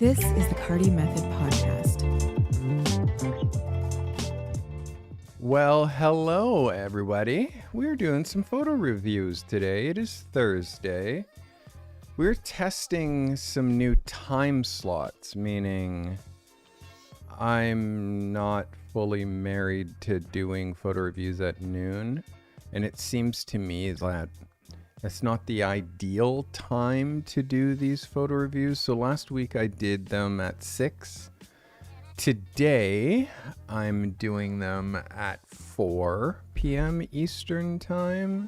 This is the Carty Method Podcast. Well, hello everybody. We're doing some photo reviews today. It is Thursday. We're testing some new time slots, meaning I'm not fully married to doing photo reviews at noon, and it seems to me that that's not the ideal time to do these photo reviews. So last week I did them at 6. Today I'm doing them at 4 p.m. Eastern time.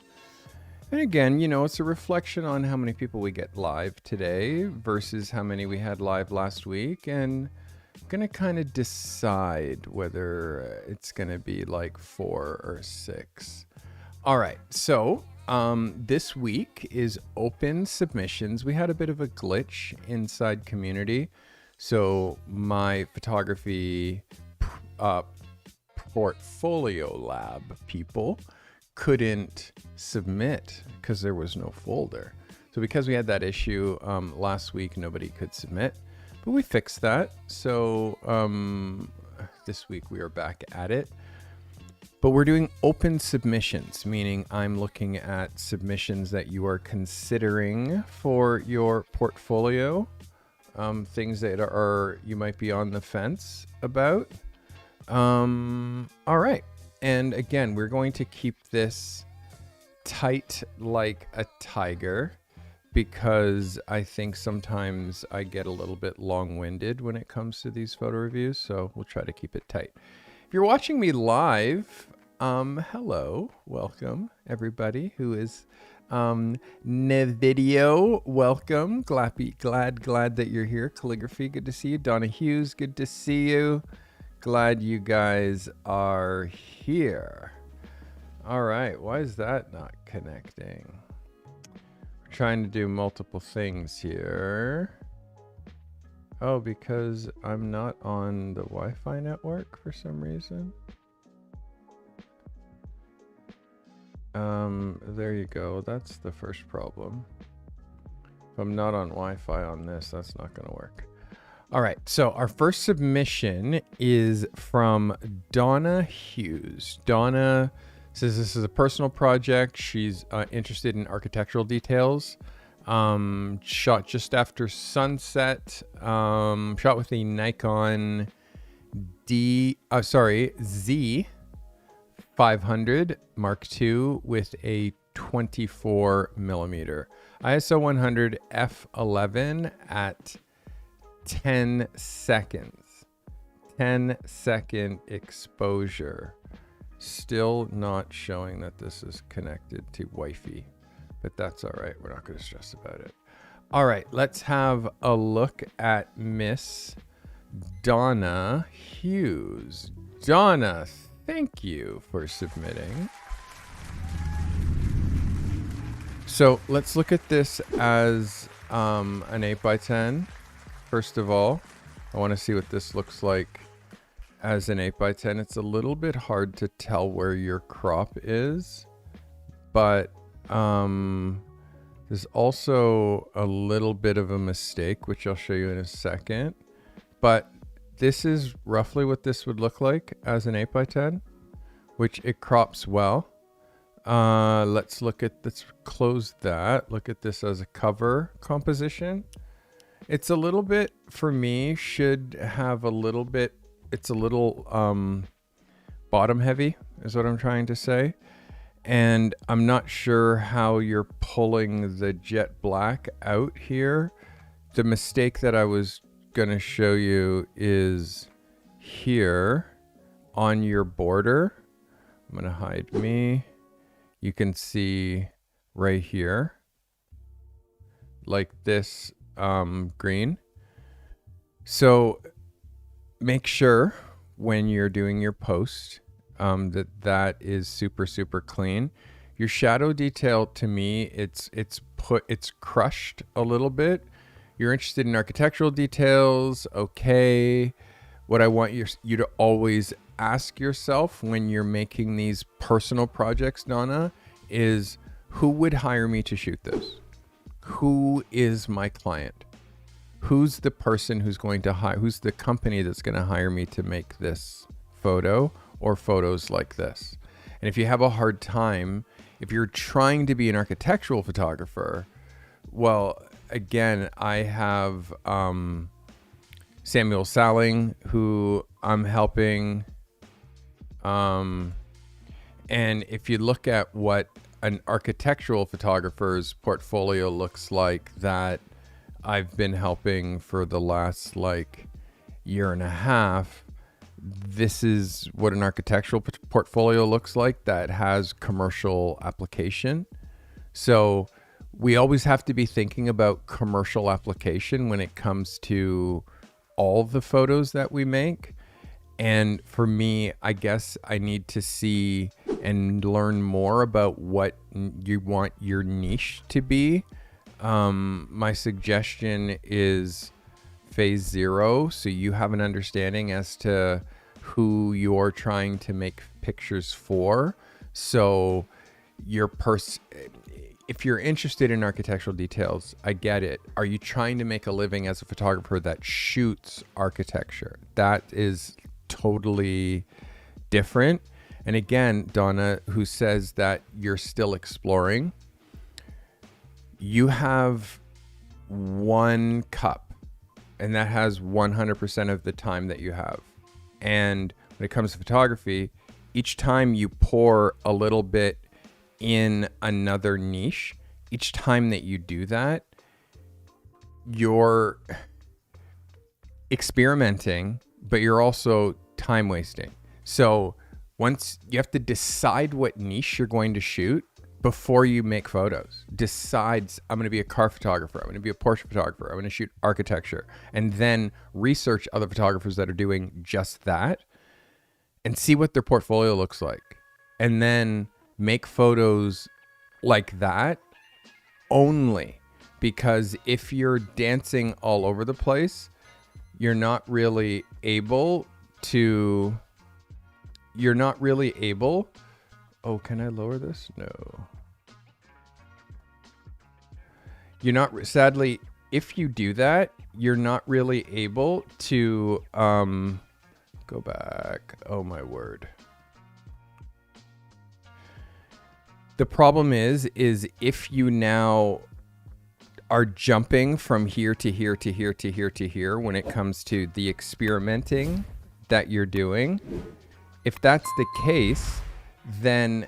And again, you know, it's a reflection on how many people we get live today versus how many we had live last week. And I'm going to kind of decide whether it's going to be like 4 or 6. All right. So this week is open submissions. We had a bit of a glitch inside community. So my photography portfolio lab people couldn't submit because there was no folder. So because we had that issue last week, nobody could submit, but we fixed that. So this week we are back at it. But we're doing open submissions, meaning I'm looking at submissions that you are considering for your portfolio, things that are you might be on the fence about. All right. And again, we're going to keep this tight like a tiger because I think sometimes I get a little bit long-winded when it comes to these photo reviews. So we'll try to keep it tight. If you're watching me live, hello, welcome everybody who is video. Welcome, glad that you're here. Calligraphy, good to see you. Donna Hughes, good to see you. Glad you guys are here. All right, why is that not connecting? We're trying to do multiple things here. Oh, because I'm not on the Wi-Fi network for some reason. There you go. That's the first problem. If I'm not on Wi-Fi on this, that's not going to work. All right. So our first submission is from Donna Hughes. Donna says this is a personal project. She's interested in architectural details. Shot just after sunset. Shot with a Nikon Z 500 Mark II with a 24 millimeter ISO 100 f11 at 10 seconds. 10-second exposure. Still not showing that this is connected to Wi-Fi, but that's all right. We're not going to stress about it. All right, let's have a look at Miss Donna Hughes. Donna, thank you for submitting. So let's look at this as an 8x10. First of all, I want to see what this looks like as an 8x10. It's a little bit hard to tell where your crop is, but there's also a little bit of a mistake, which I'll show you in a second. But this is roughly what this would look like as an 8x10, which it crops well. Let's close that. Look at this as a cover composition. It's a little bit, for me, should have a little bit, it's a little bottom heavy is what I'm trying to say. And I'm not sure how you're pulling the jet black out here. The mistake that I was going to show you is here on your border. I'm going to hide me. You can see right here, like this green. So make sure when you're doing your post that is super clean. Your shadow detail, to me, it's crushed a little bit. You're interested in architectural details, okay. What I want you to always ask yourself when you're making these personal projects, Donna, is who would hire me to shoot this? Who is my client? who's the person who's going to hire, who's the company that's going to hire me to make this photo or photos like this. And if you have a hard time, if you're trying to be an architectural photographer, well, again, I have Samuel Salling, who I'm helping. And if you look at what an architectural photographer's portfolio looks like that I've been helping for the last year and a half, this is what an architectural portfolio looks like that has commercial application. So we always have to be thinking about commercial application when it comes to all the photos that we make. And for me, I guess I need to see and learn more about what you want your niche to be. My suggestion is phase 0. So you have an understanding as to who you're trying to make pictures for. So if you're interested in architectural details, I get it. Are you trying to make a living as a photographer that shoots architecture? That is totally different. And again, Donna, who says that you're still exploring, you have one cup, and that has 100% of the time that you have. And when it comes to photography, each time you pour a little bit in another niche, each time that you do that, you're experimenting, but you're also time wasting. So once you have to decide what niche you're going to shoot before you make photos. Decides, I'm going to be a car photographer, I'm going to be a Porsche photographer, I'm going to shoot architecture, and then research other photographers that are doing just that and see what their portfolio looks like. And then make photos like that only, because if you're dancing all over the place, you're not really able. Oh, can I lower this? No. Sadly, if you do that, you're not really able to, go back. Oh my word. The problem is if you now are jumping from here to here to here to here to here when it comes to the experimenting that you're doing, if that's the case, then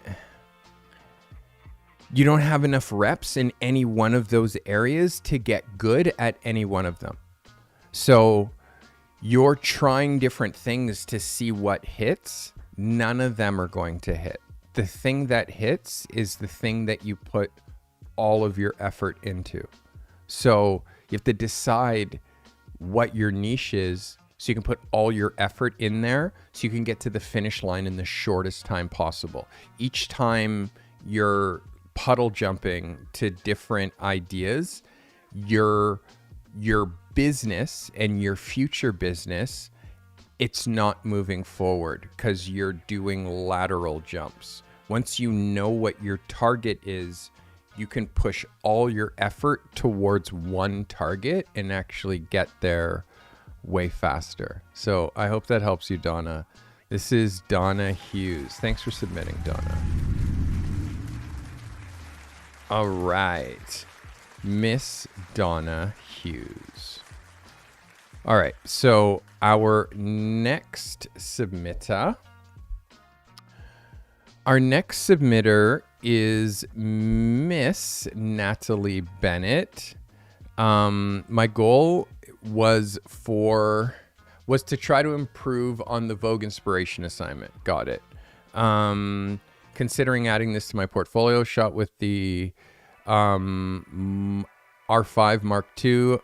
you don't have enough reps in any one of those areas to get good at any one of them. So you're trying different things to see what hits. None of them are going to hit. The thing that hits is the thing that you put all of your effort into. So you have to decide what your niche is so you can put all your effort in there so you can get to the finish line in the shortest time possible. Each time you're puddle jumping to different ideas, your business and your future business, it's not moving forward because you're doing lateral jumps. Once you know what your target is, you can push all your effort towards one target and actually get there way faster. So I hope that helps you, Donna. This is Donna Hughes. Thanks for submitting, Donna. All right. Miss Donna Hughes. All right. So our next submitter is Miss Natalie Bennett. My goal was to try to improve on the Vogue inspiration assignment. Got it. Considering adding this to my portfolio, shot with the R5 Mark II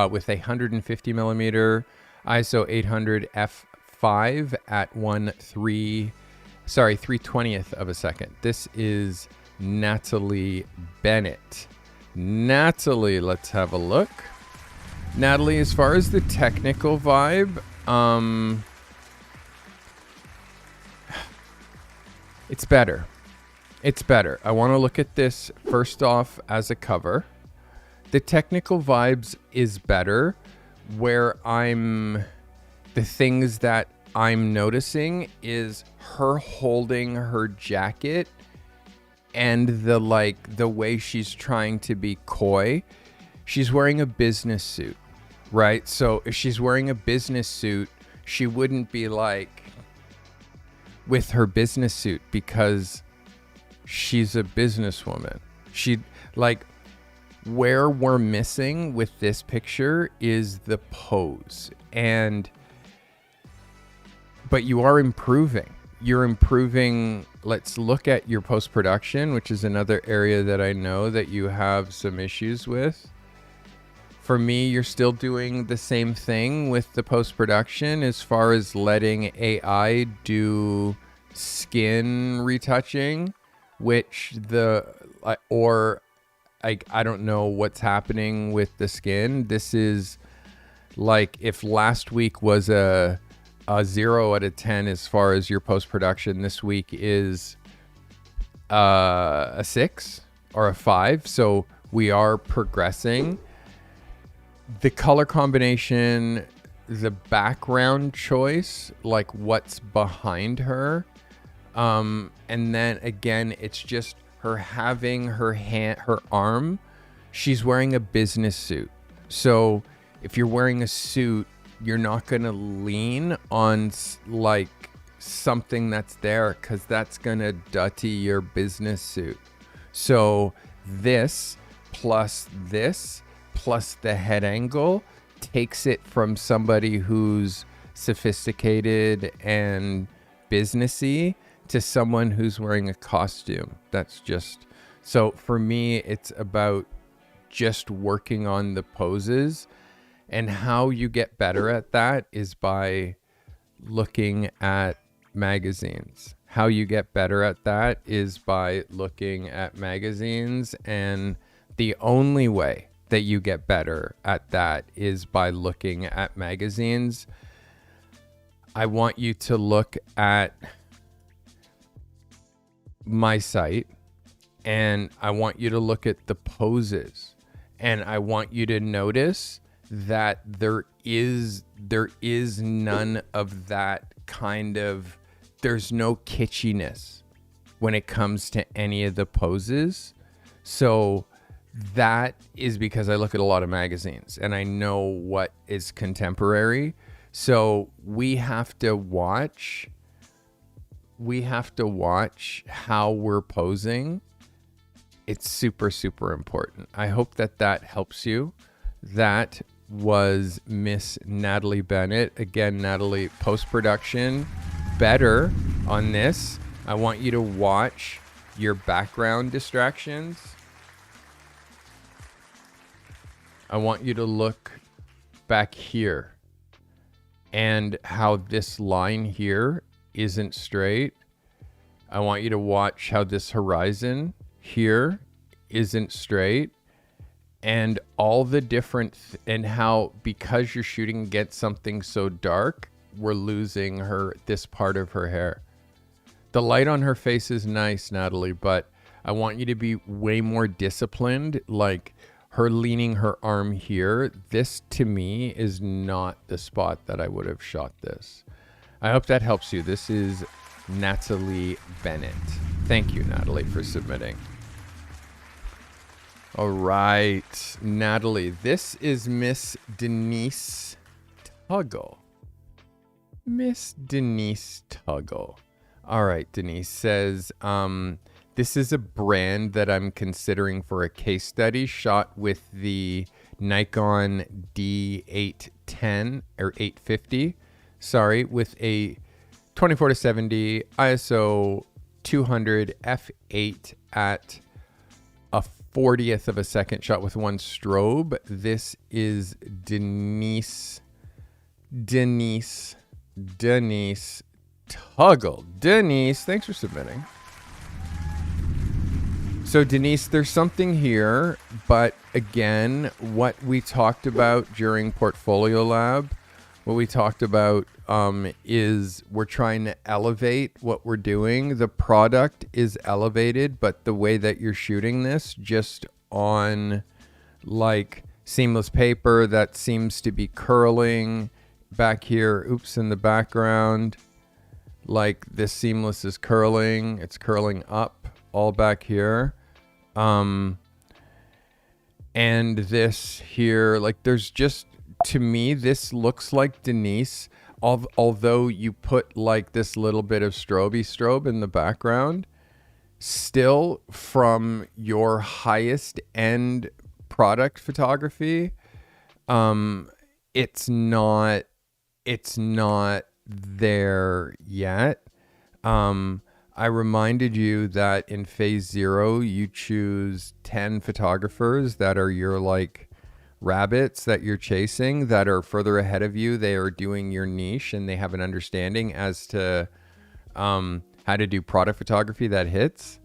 with a 150 millimeter ISO 800 f5 at 3/20th of a second. This is Natalie Bennett. Natalie, let's have a look. Natalie, as far as the technical vibe, it's better. It's better. I want to look at this first off as a cover. The technical vibes is better, the things that I'm noticing is her holding her jacket and the way she's trying to be coy. She's wearing a business suit, right? So if she's wearing a business suit, she wouldn't be like with her business suit because she's a businesswoman. Where we're missing with this picture is the pose. But you are improving. You're improving. Let's look at your post-production, which is another area that I know that you have some issues with. For me, you're still doing the same thing with the post-production as far as letting AI do skin retouching, I don't know what's happening with the skin. This is like if last week was a 0 out of 10 as far as your post-production, this week is a 6 or a 5. So we are progressing. The color combination, the background choice, like what's behind her. And then again, it's just her having her arm. She's wearing a business suit. So if you're wearing a suit, you're not going to lean on like something that's there because that's going to dirty your business suit. So this plus the head angle takes it from somebody who's sophisticated and businessy to someone who's wearing a costume. That's just, so for me, it's about just working on the poses. And how you get better at that is by looking at magazines. How you get better at that is by looking at magazines. And the only way that you get better at that is by looking at magazines. I want you to look at my site and I want you to look at the poses and I want you to notice that there is none of that kind of, there's no kitschiness when it comes to any of the poses. So that is because I look at a lot of magazines and I know what is contemporary. So we have to watch how we're posing. It's super, super important. I hope that helps you. That was Miss Natalie Bennett. Again, Natalie, post-production, better on this. I want you to watch your background distractions. I want you to look back here and how this line here isn't straight. I want you to watch how this horizon here isn't straight. And all the different and how, because you're shooting against something so dark, we're losing this part of her hair. The light on her face is nice, Natalie, but I want you to be way more disciplined. Like her leaning her arm here, this to me is not the spot that I would have shot this. I hope that helps you. This is Natalie Bennett. Thank you, Natalie, for submitting. All right, Natalie, this is Miss Denise Tuggle. Miss Denise Tuggle. All right, Denise says, this is a brand that I'm considering for a case study shot with the Nikon D810 or 850. Sorry, with a 24-70 ISO 200 f8 at a 40th of a second shot with one strobe. This is Denise Tuggle. Denise, thanks for submitting. So Denise, there's something here, but again, what we talked about during Portfolio Lab, what we talked about is we're trying to elevate what we're doing. The product is elevated, but the way that you're shooting this, just on like seamless paper that seems to be curling back here. Oops, in the background. Like this seamless is curling. It's curling up all back here. And this here, like there's just, to me, this looks like Denise. Although you put like this little bit of strobe in the background, still from your highest end product photography, it's not there yet. I reminded you that in phase 0, you choose 10 photographers that are your like rabbits that you're chasing, that are further ahead of you. They are doing your niche and they have an understanding as to how to do product photography that hits.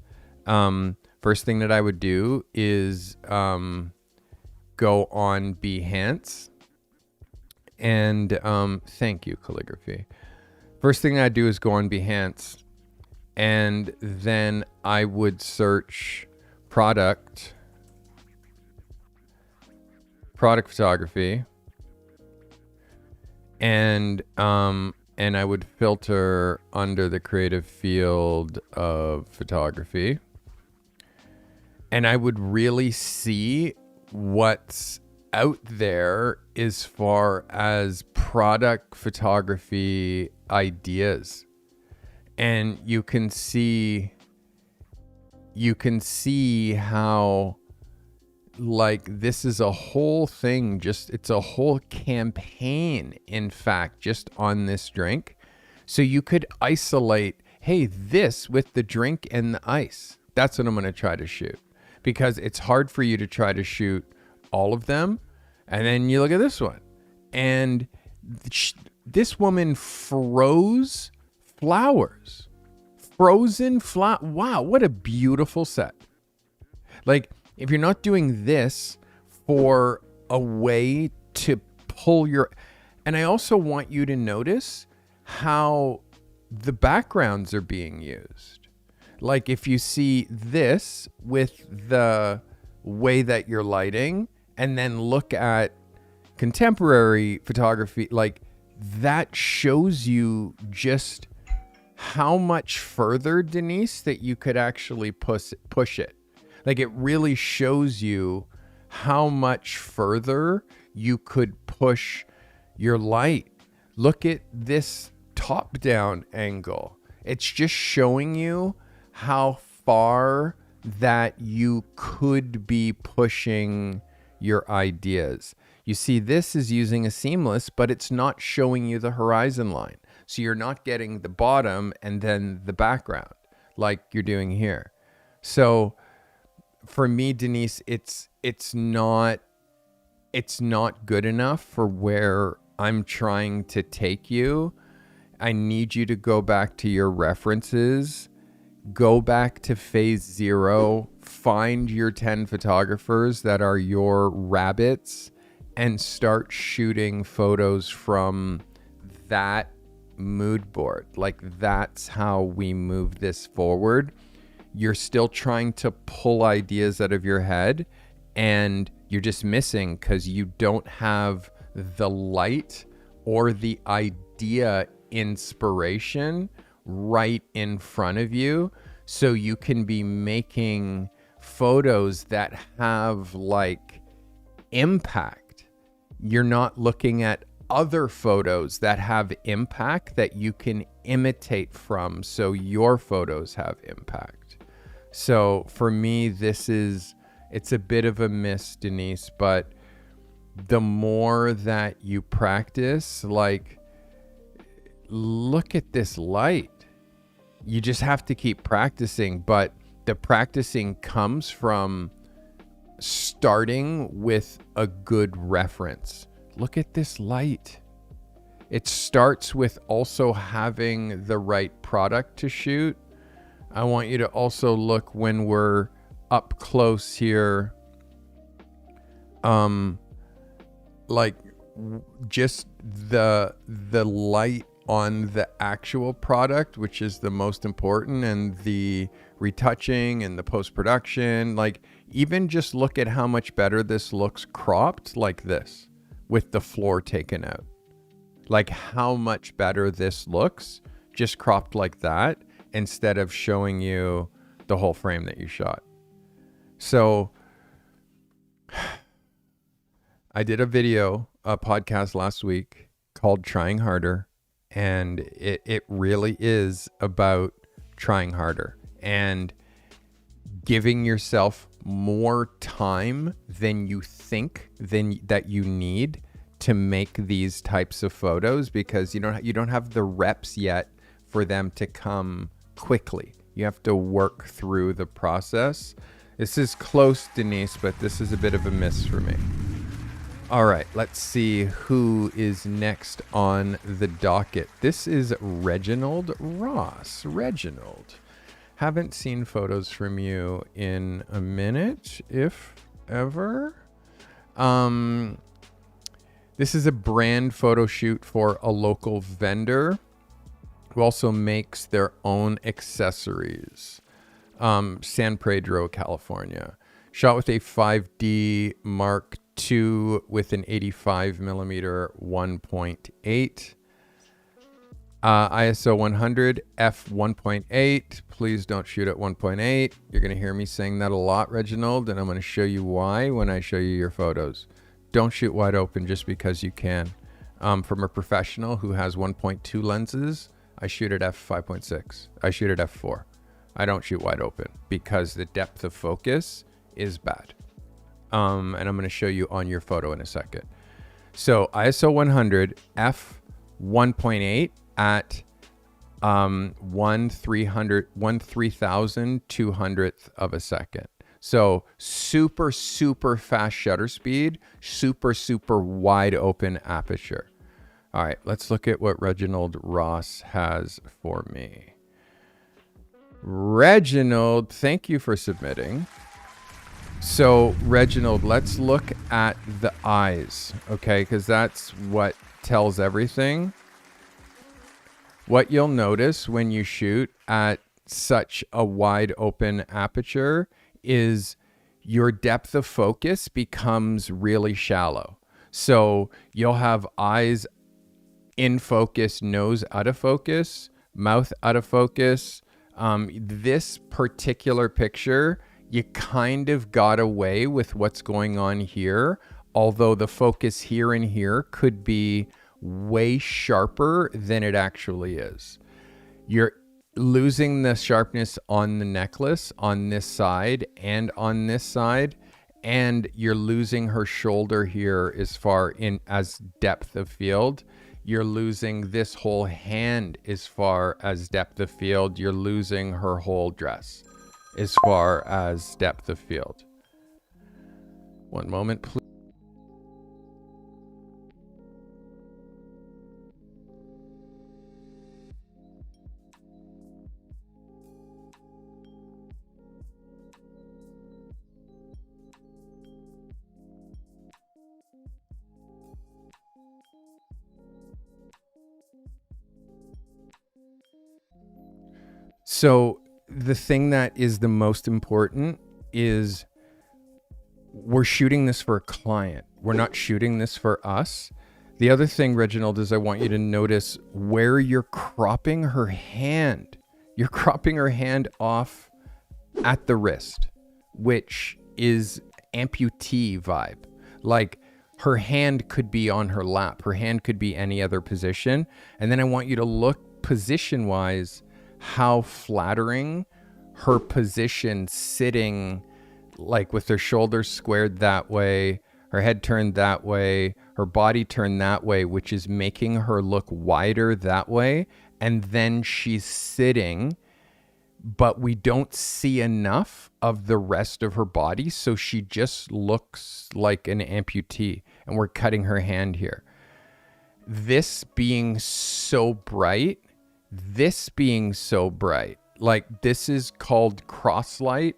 First thing that I would do is go on Behance. And thank you, calligraphy. First thing I'd do is go on Behance, and then I would search product photography, and I would filter under the creative field of photography, and I would really see what's out there as far as product photography ideas. And you can see how like this is a whole thing, it's a whole campaign, in fact, just on this drink. So you could isolate, hey, this with the drink and the ice, that's what I'm going to try to shoot, because it's hard for you to try to shoot all of them. And then you look at this one, and this woman froze flowers, frozen flower. Wow, what a beautiful set. Like, if you're not doing this for a way to pull your, and I also want you to notice how the backgrounds are being used. Like if you see this with the way that you're lighting, and then look at contemporary photography, like that shows you just how much further, Denise, that you could actually push it. Like it really shows you how much further you could push your light. Look at this top-down angle. It's just showing you how far that you could be pushing your ideas. You see, this is using a seamless, but it's not showing you the horizon line. So you're not getting the bottom and then the background like you're doing here. So for me, Denise, it's not good enough for where I'm trying to take you. I need you to go back to your references, go back to phase 0, find your 10 photographers that are your rabbits, and start shooting photos from that mood board. Like that's how we move this forward. You're still trying to pull ideas out of your head, and you're just missing because you don't have the light or the idea inspiration right in front of you, so you can be making photos that have like impact. You're not looking at other photos that have impact that you can imitate from, so your photos have impact. So for me, it's a bit of a miss, Denise, but the more that you practice, like, look at this light. You just have to keep practicing, but the practicing comes from starting with a good reference. Look at this light. It starts with also having the right product to shoot. I want you to also look when we're up close here, like just the light on the actual product, which is the most important, and the retouching and the post-production. Like even just look at how much better this looks cropped like this with the floor taken out. Like how much better this looks just cropped like that instead of showing you the whole frame that you shot. So I did a podcast last week called Trying Harder, and it really is about trying harder and giving yourself more time than you think that you need to make these types of photos, because you don't have the reps yet for them to come quickly. You have to work through the process. This is close, Denise, but this is a bit of a miss for me. All right, let's see who is next on the docket. This is Reginald Ross. Reginald, haven't seen photos from you in a minute, if ever. This is a brand photo shoot for a local vendor who also makes their own accessories. San Pedro, California. Shot with a 5D Mark II with an 85 millimeter 1.8. ISO 100 f 1.8. Please don't shoot at 1.8. You're going to hear me saying that a lot, Reginald, and I'm going to show you why when I show you your photos. Don't shoot wide open just because you can. From a professional who has 1.2 lenses, I shoot at f5.6. I shoot at f4. I don't shoot wide open because the depth of focus is bad. And I'm going to show you on your photo in a second. So ISO 100 f 1.8 at 1/3200th of a second. So super, super fast shutter speed, super, super wide open aperture. All right, let's look at what Reginald Ross has for me. Reginald, thank you for submitting. So Reginald, let's look at the eyes, okay? Because that's what tells everything. What you'll notice when you shoot at such a wide open aperture is your depth of focus becomes really shallow. So you'll have eyes in focus, nose out of focus, mouth out of focus. This particular picture, you kind of got away with what's going on here, although the focus here and here could be way sharper than it actually is. You're losing the sharpness on the necklace on this side and on this side, and you're losing her shoulder here as far in as depth of field. You're losing this whole hand as far as depth of field. You're losing her whole dress as far as depth of field. One moment, please. So the thing that is the most important is we're shooting this for a client. We're not shooting this for us. The other thing, Reginald, is I want you to notice where you're cropping her hand. You're cropping her hand off at the wrist, which is amputee vibe. Like her hand could be on her lap. Her hand could be any other position. And then I want you to look position-wise how flattering her position sitting, like with her shoulders squared that way, her head turned that way, her body turned that way, which is making her look wider that way. And then she's sitting, but we don't see enough of the rest of her body. So she just looks like an amputee, and we're cutting her hand here. This being so bright, like this is called cross light,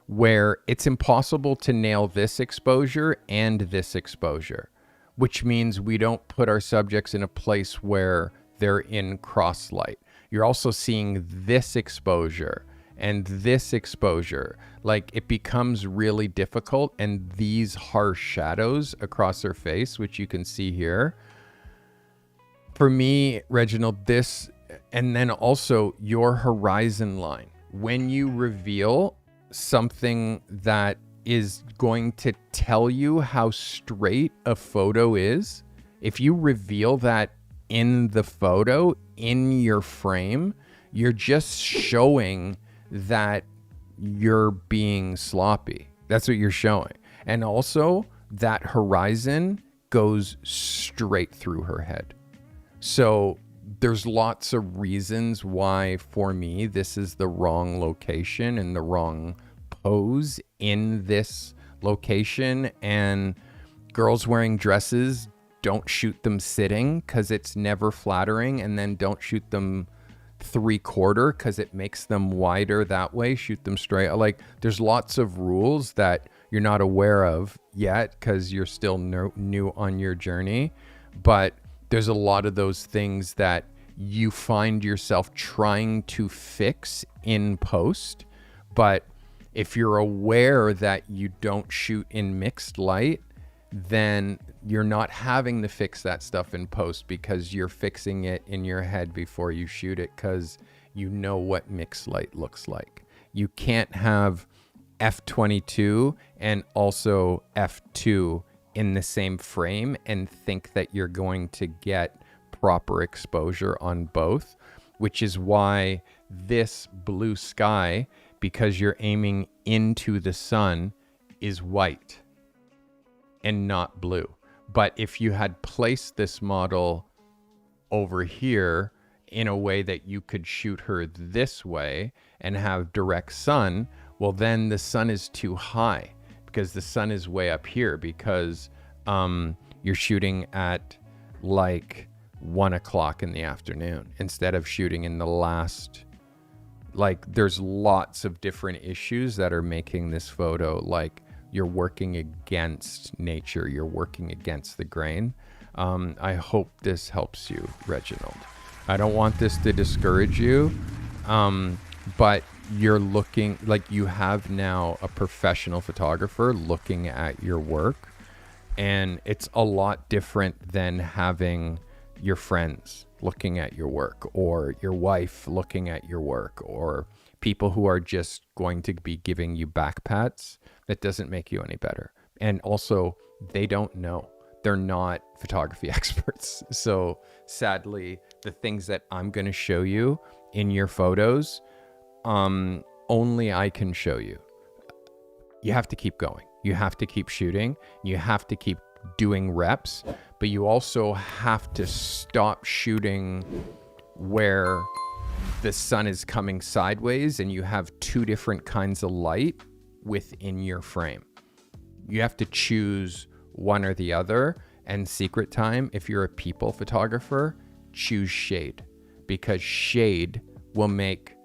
where it's impossible to nail this exposure and this exposure, which means we don't put our subjects in a place where they're in cross light. You're also seeing this exposure and this exposure, like it becomes really difficult. And these harsh shadows across her face, which you can see here, for me, Reginald, this, and then also your horizon line, when you reveal something that is going to tell you how straight a photo is, if you reveal that in the photo, in your frame, you're just showing that you're being sloppy. That's what you're showing. And also that horizon goes straight through her head. So there's lots of reasons why, for me, this is the wrong location and the wrong pose in this location. And girls wearing dresses, don't shoot them sitting because it's never flattering, and then don't shoot them 3/4 because it makes them wider that way. Shoot them straight. Like, there's lots of rules that you're not aware of yet because you're still new on your journey. But there's a lot of those things that you find yourself trying to fix in post. But if you're aware that you don't shoot in mixed light, then you're not having to fix that stuff in post because you're fixing it in your head before you shoot it, because you know what mixed light looks like. You can't have f/22 and also f2 in the same frame and think that you're going to get proper exposure on both, which is why this blue sky, because you're aiming into the sun, is white and not blue. But if you had placed this model over here in a way that you could shoot her this way and have direct sun, well, then the sun is too high because the sun is way up here, because you're shooting at like 1 o'clock in the afternoon instead of shooting in the last, like, there's lots of different issues that are making this photo like you're working against nature, you're working against the grain. I hope this helps you, Reginald. I don't want this to discourage you, but you're looking like you have now a professional photographer looking at your work, and it's a lot different than having your friends looking at your work, or your wife looking at your work, or people who are just going to be giving you back pats. That doesn't make you any better. And also, they don't know. They're not photography experts. So sadly, the things that I'm going to show you in your photos, only I can show you. You have to keep going. You have to keep shooting. You have to keep doing reps, but you also have to stop shooting where the sun is coming sideways and you have two different kinds of light within your frame. You have to choose one or the other. And secret time, if you're a people photographer, choose shade, because shade will make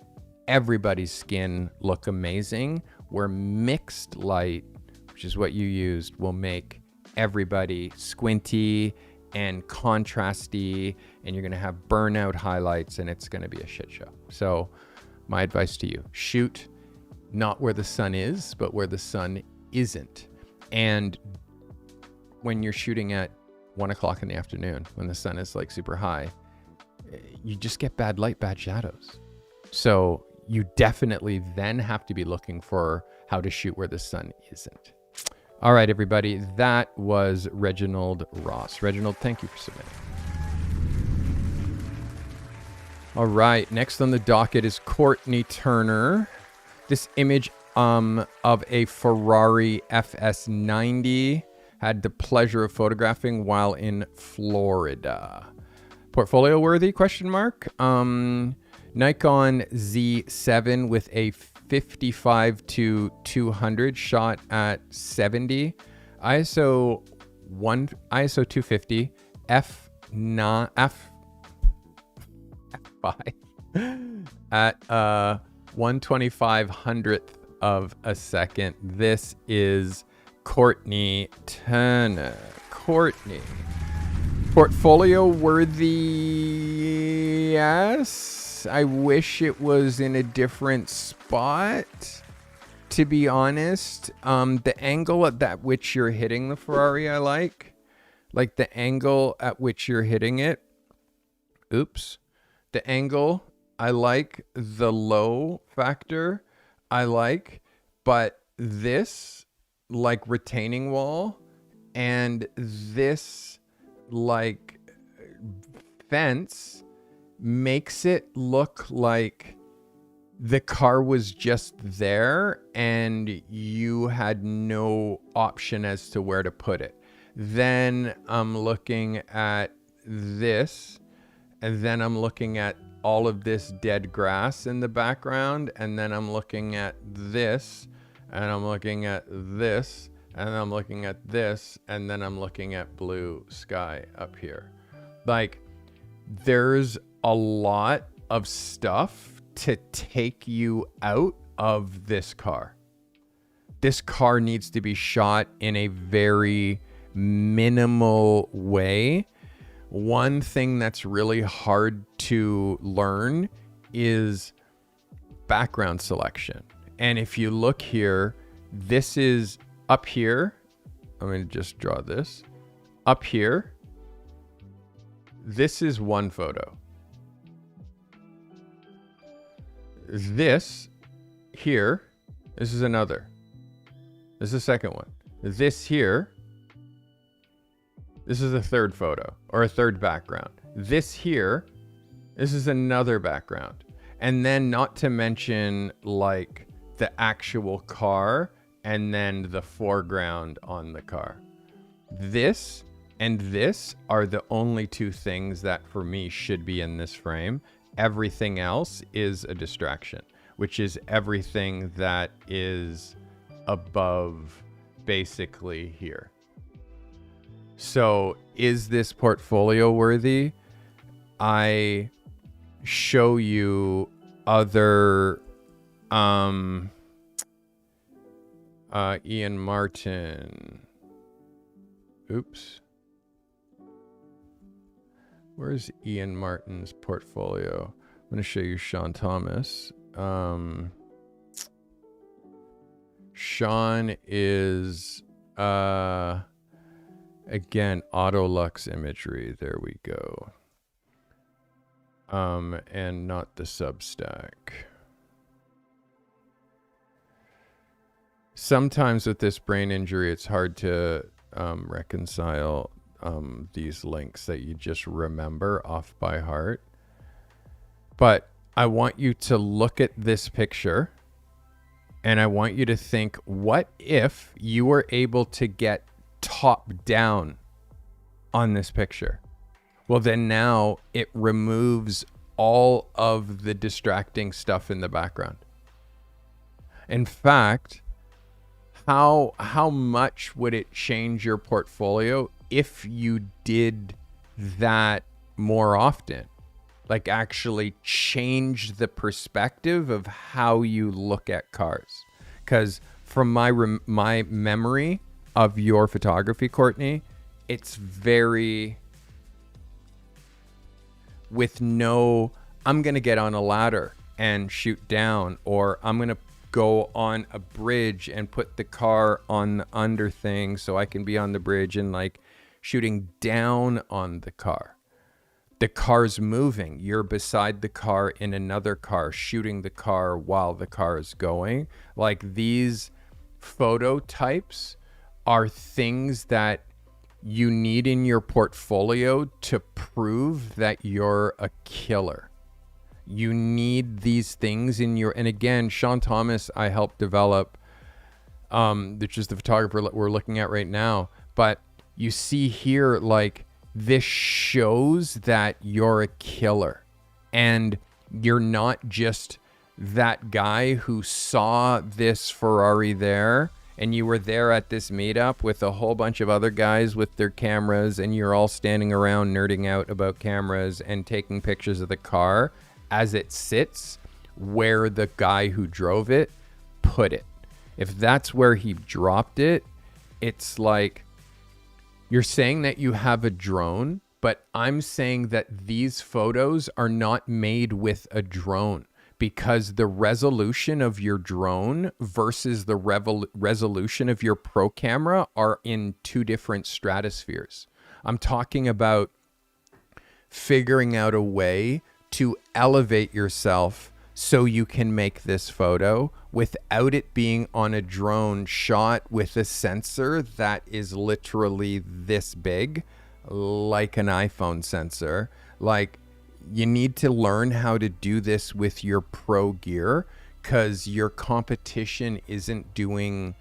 everybody's skin look amazing, where mixed light, which is what you used, will make everybody squinty and contrasty, and you're going to have burnout highlights, and it's going to be a shit show. So my advice to you, shoot not where the sun is, but where the sun isn't. And when you're shooting at 1 o'clock in the afternoon, when the sun is like super high, you just get bad light, bad shadows. So you definitely then have to be looking for how to shoot where the sun isn't. All right, everybody, that was Reginald Ross. Reginald, thank you for submitting. All right, next on the docket is Courtney Turner. This image of a Ferrari FS90. Had the pleasure of photographing while in Florida. Portfolio worthy, question mark. Nikon Z7 with a 55-200 shot at 70, ISO 250, f5 at 1/2500th of a second. This is Courtney Turner. Courtney, portfolio worthy, yes. nice. I wish it was in a different spot, to be honest. The angle at which you're hitting the Ferrari, I like the angle at which you're hitting it. Oops. The angle, I like. The low factor, I like. But this, like, retaining wall and this, like, fence makes it look like the car was just there and you had no option as to where to put it. Then I'm looking at this, and then I'm looking at all of this dead grass in the background, and then I'm looking at this, and I'm looking at this, and I'm looking at this, and then I'm looking at blue sky up here. Like, there's a lot of stuff to take you out of this car. This car needs to be shot in a very minimal way. One thing that's really hard to learn is background selection. And if you look here, this is up here. I'm going to just draw this. Up here, this is one photo. This here, this is another. This is the second one. This here, this is a third photo or a third background. This here, this is another background. And then not to mention like the actual car and then the foreground on the car. This and this are the only two things that for me should be in this frame. Everything else is a distraction, which is everything that is above basically here. So is this portfolio worthy? I show you other Ian Martin. Oops. Where's Ian Martin's portfolio? I'm going to show you Sean Thomas. Sean is again Autolux imagery. There we go. And not the Substack. Sometimes with this brain injury, it's hard to reconcile these links that you just remember off by heart. But I want you to look at this picture and I want you to think, what if you were able to get top down on this picture? Well, then now it removes all of the distracting stuff in the background. In fact, how much would it change your portfolio if you did that more often? Like actually change the perspective of how you look at cars. Because from my memory of your photography, Courtney, it's very with no, I'm going to get on a ladder and shoot down, or I'm going to go on a bridge and put the car on the under thing so I can be on the bridge and like shooting down on the car. The car's moving. You're beside the car in another car, shooting the car while the car is going. Like these photo types are things that you need in your portfolio to prove that you're a killer. You need these things in your, and again, Sean Thomas, I helped develop, which is the photographer that we're looking at right now. But you see here, like, this shows that you're a killer and you're not just that guy who saw this Ferrari there and you were there at this meetup with a whole bunch of other guys with their cameras and you're all standing around nerding out about cameras and taking pictures of the car as it sits where the guy who drove it put it. If that's where he dropped it, it's like you're saying that you have a drone, but I'm saying that these photos are not made with a drone, because the resolution of your drone versus the resolution of your pro camera are in two different stratospheres. I'm talking about figuring out a way to elevate yourself so you can make this photo without it being on a drone shot with a sensor that is literally this big, like an iPhone sensor. Like, you need to learn how to do this with your pro gear, because your competition isn't doing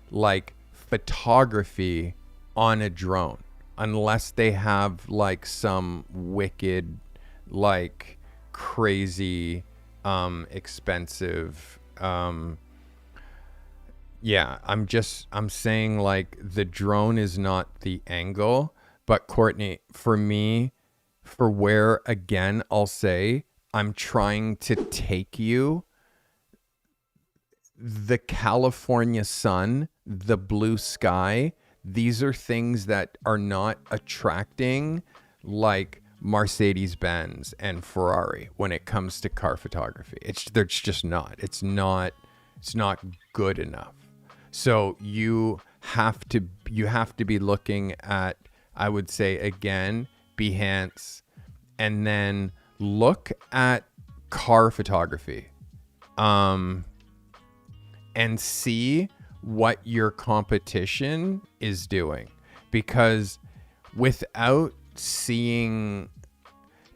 like photography on a drone unless they have like some wicked, like crazy, expensive, I'm saying like the drone is not the angle. But Courtney, for me, for where, again, I'll say, I'm trying to take you, the California sun, the blue sky, these are things that are not attracting like Mercedes-Benz and Ferrari when it comes to car photography. They're just not. It's not good enough. So you have to be looking at, I would say, again, Behance, and then look at car photography, and see what your competition is doing. Because without seeing,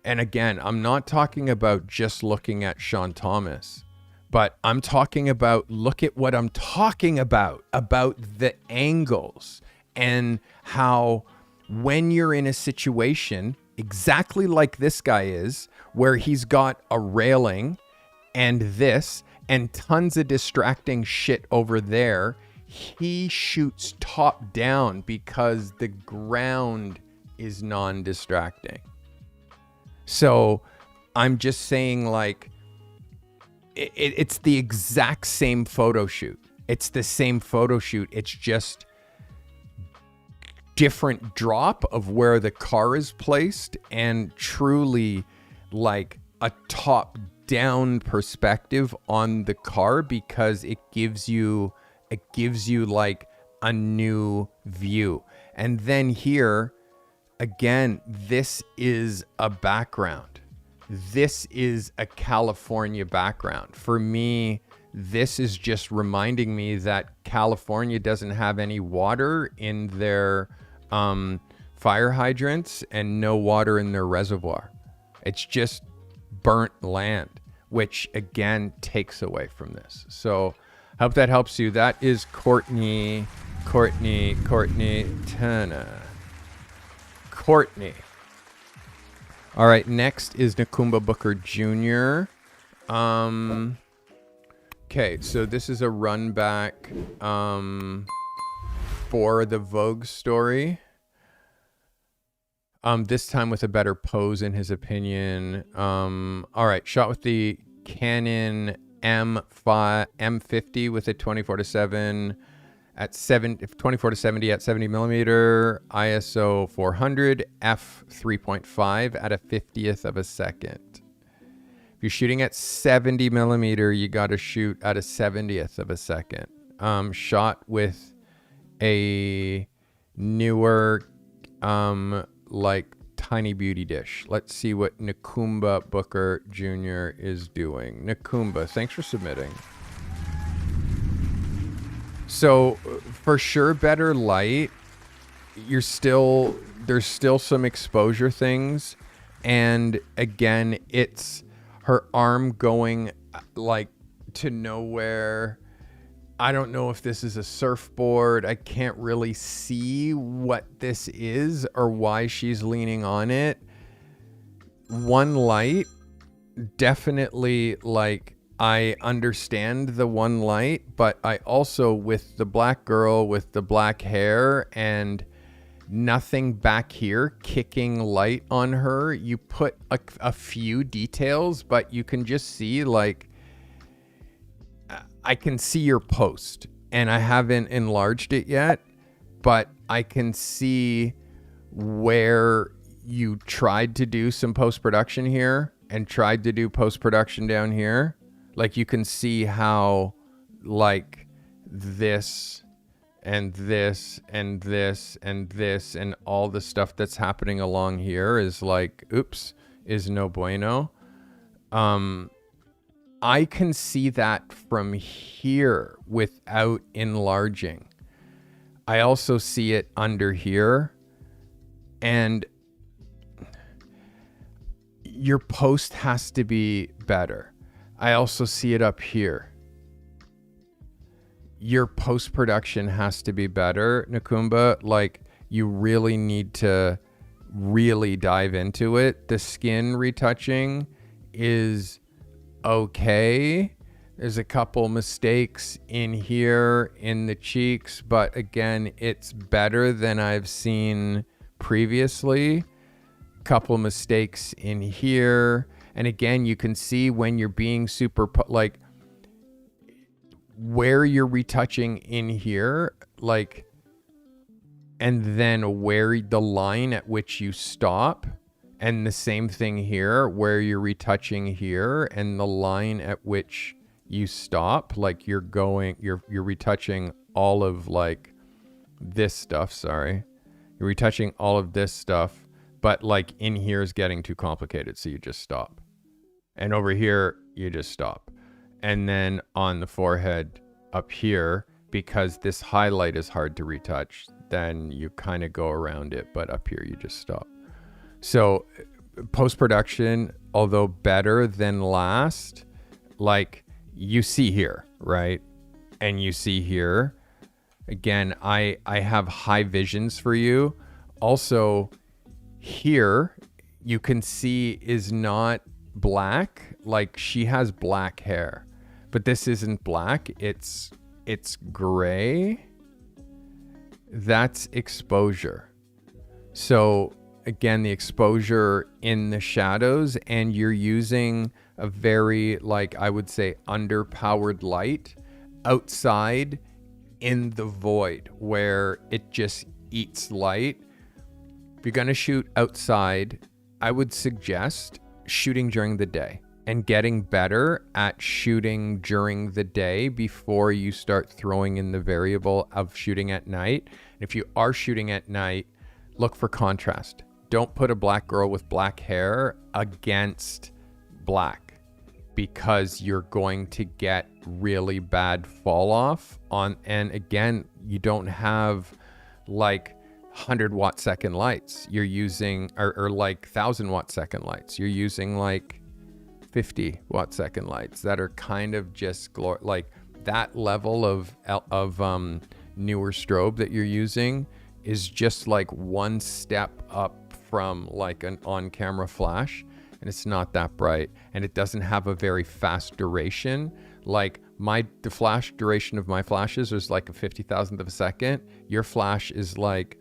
and again, I'm not talking about just looking at Sean Thomas, but I'm talking about, look at what I'm talking about the angles, and how when you're in a situation exactly like this guy is, where he's got a railing and this and tons of distracting shit over there, he shoots top down because the ground is non-distracting. So I'm just saying, like, it's the exact same photo shoot. It's the same photo shoot. It's just different drop of where the car is placed, and truly like a top down perspective on the car, because it gives you like a new view. And then here again, this is a background. This is a California background. For me, this is just reminding me that California doesn't have any water in their fire hydrants and no water in their reservoir. It's just burnt land, which again takes away from this. So I hope that helps you. That is Courtney Turner. Courtney. All right, next is Nakumba Booker Jr. Okay, so this is a run back for the Vogue story. This time with a better pose, in his opinion. All right, shot with the Canon M50 with a 24-7 at 24-70 at 70 millimeter, ISO 400, f 3.5 at a 50th of a second. If you're shooting at 70 millimeter, you got to shoot at a 70th of a second. Shot with a newer, like tiny beauty dish. Let's see what Nakumba Booker Jr. is doing. Nakumba, thanks for submitting. So for sure, better light. There's still some exposure things, and again, it's her arm going like to nowhere. I don't know if this is a surfboard. I can't really see what this is or why she's leaning on it. One light, definitely, like, I understand the one light, but I also, with the black girl with the black hair and nothing back here kicking light on her, you put a few details, but you can just see, like, I can see your post, and I haven't enlarged it yet, but I can see where you tried to do some post-production here and tried to do post-production down here, like you can see how like this and this and this and this and all the stuff that's happening along here is like, oops, is no bueno. I can see that from here without enlarging. I also see it under here, and your post has to be better. I also see it up here. Your post-production has to be better, Nakumba. Like, you really need to really dive into it. The skin retouching is okay. There's a couple mistakes in here in the cheeks, but again, it's better than I've seen previously. Couple mistakes in here, and again, you can see when you're being super like where you're retouching in here, like, and then where the line at which you stop, and the same thing here where you're retouching here and the line at which you stop, like you're retouching all of like this stuff, sorry. You're retouching all of this stuff, but like in here is getting too complicated, so you just stop. And over here, you just stop. And then on the forehead up here, because this highlight is hard to retouch, then you kind of go around it, but up here you just stop. So post-production, although better than last, like you see here, right? And you see here, again, I have high visions for you. Also here, you can see is not black. Like she has black hair, but this isn't black. It's gray. That's exposure. So again, the exposure in the shadows, and you're using a very, like, I would say underpowered light outside in the void where it just eats light. If you're going to shoot outside, I would suggest shooting during the day and getting better at shooting during the day before you start throwing in the variable of shooting at night. And if you are shooting at night, look for contrast. Don't put a black girl with black hair against black, because you're going to get really bad fall off on. And again, you don't have like 100-watt second lights. You're using, or like 1,000-watt second lights. You're using like 50-watt second lights that are kind of just like that level of newer strobe that you're using is just like one step up from like an on-camera flash, and it's not that bright, and it doesn't have a very fast duration. Like the flash duration of my flashes is like a 50,000th of a second. Your flash is like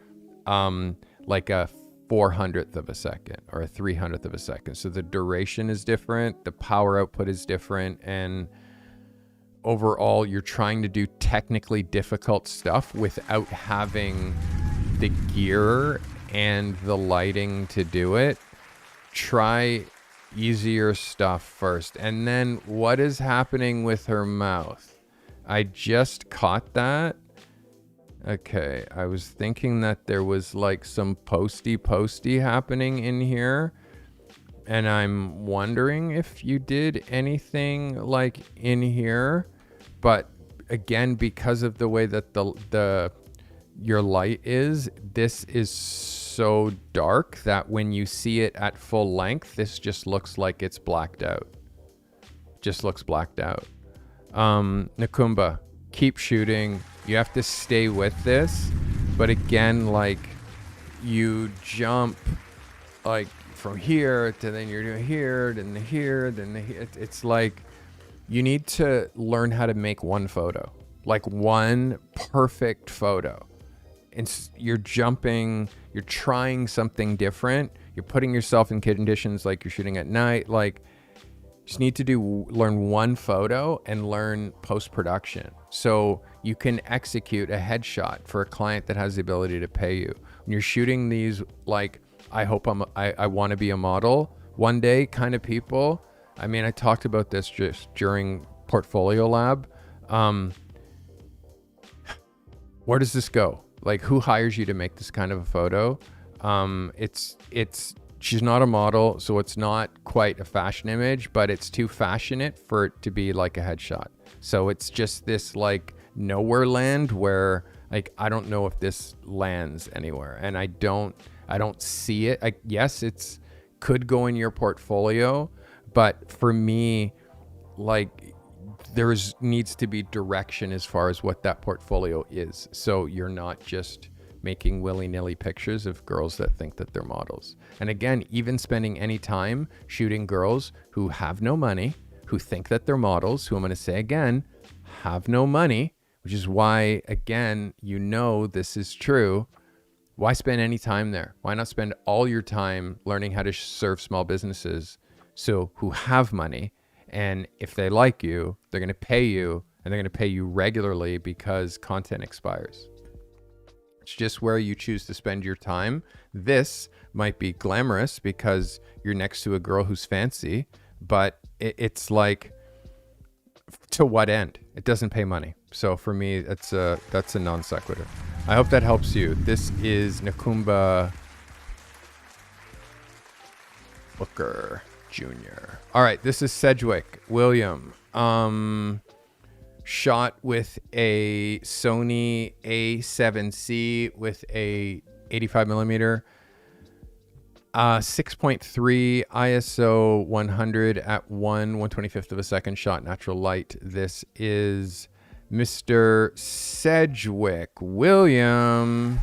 a 400th of a second or a 300th of a second. So the duration is different, the power output is different, and overall you're trying to do technically difficult stuff without having the gear and the lighting to do it. Try easier stuff first. And then what is happening with her mouth? I just caught that. Okay, I was thinking that there was like some posty happening in here, and I'm wondering if you did anything like in here. But again, because of the way that your light is, this is so dark that when you see it at full length, this just looks like it's blacked out. Just looks blacked out. Nakumba, keep shooting. You have to stay with this, but again, like you jump like from here to then you're doing here, then the here, then the here. It's like you need to learn how to make one photo, like one perfect photo. And you're jumping, you're trying something different. You're putting yourself in conditions like you're shooting at night. Like, just need to learn one photo and learn post-production, so you can execute a headshot for a client that has the ability to pay you. When you're shooting these like I hope I want to be a model one day kind of people. I mean, I talked about this just during Portfolio Lab. Where does this go? Like, who hires you to make this kind of a photo? She's not a model, so it's not quite a fashion image, but it's too fashionate for it to be like a headshot. So it's just this like nowhere land where like, I don't know if this lands anywhere, and I don't see it. Yes, it's could go in your portfolio, but for me, like, needs to be direction as far as what that portfolio is. So you're not just making willy-nilly pictures of girls that think that they're models. And again, even spending any time shooting girls who have no money, who think that they're models, who I'm going to say again, have no money, which is why, again, this is true. Why spend any time there? Why not spend all your time learning how to serve small businesses who have money? And if they like you, they're going to pay you, and they're going to pay you regularly because content expires. It's just where you choose to spend your time. This might be glamorous because you're next to a girl who's fancy, but it's like, to what end? It doesn't pay money. So for me, that's a non sequitur. I hope that helps you. This is Nakumba Booker Jr. All right, this is Sedgwick William. Shot with a Sony A7C with a 85 millimeter, 6.3 ISO 100 at 1/125th of a second, shot natural light. This is Mr. Sedgwick William.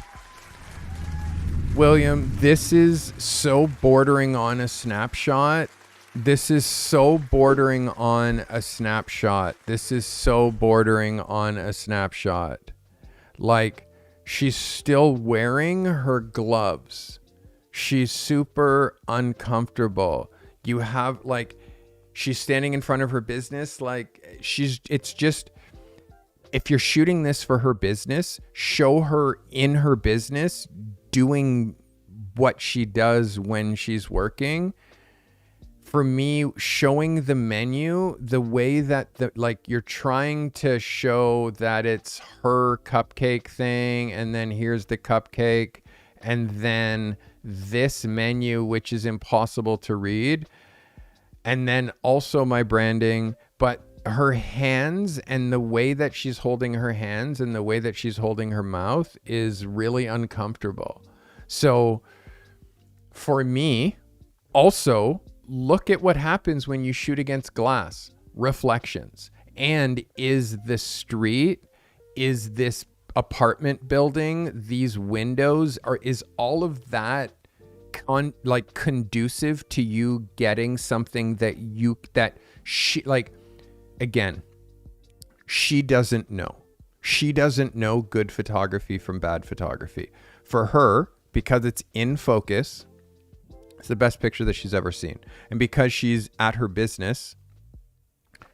This is so bordering on a snapshot. This is so bordering on a snapshot. Like, she's still wearing her gloves. She's super uncomfortable. You have, like, she's standing in front of her business. Like, it's just, if you're shooting this for her business, show her in her business doing what she does when she's working. For me, showing the menu, the way that you're trying to show that it's her cupcake thing, and then here's the cupcake, and then this menu, which is impossible to read, and then also my branding, but her hands and the way that she's holding her hands and the way that she's holding her mouth is really uncomfortable. So for me, also, look at what happens when you shoot against glass, reflections. And is the street, is this apartment building, these windows, or is all of that conducive to you getting something that she, like, again, she doesn't know. She doesn't know good photography from bad photography. For her, because it's in focus, it's the best picture that she's ever seen. And because she's at her business,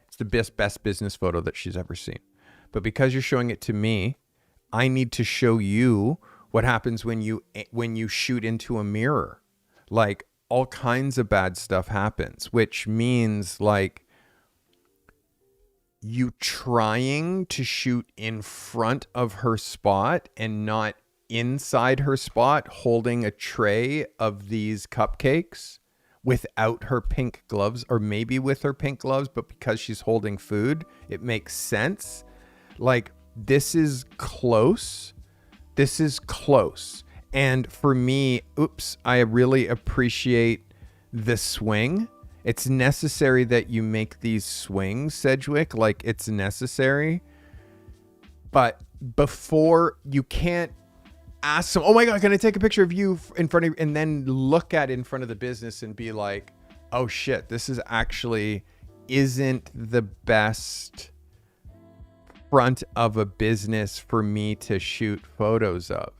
it's the best business photo that she's ever seen. But because you're showing it to me, I need to show you what happens when you shoot into a mirror. Like, all kinds of bad stuff happens, which means, like, you trying to shoot in front of her spot and not inside her spot, holding a tray of these cupcakes without her pink gloves, or maybe with her pink gloves, but because she's holding food, it makes sense. Like, this is close. And for me, I really appreciate the swing. It's necessary that you make these swings, Sedgwick. Like, it's necessary. But before, you can't ask them, oh my God, can I take a picture of you in front of, and then look at it in front of the business and be like, oh shit, this is actually isn't the best front of a business for me to shoot photos of.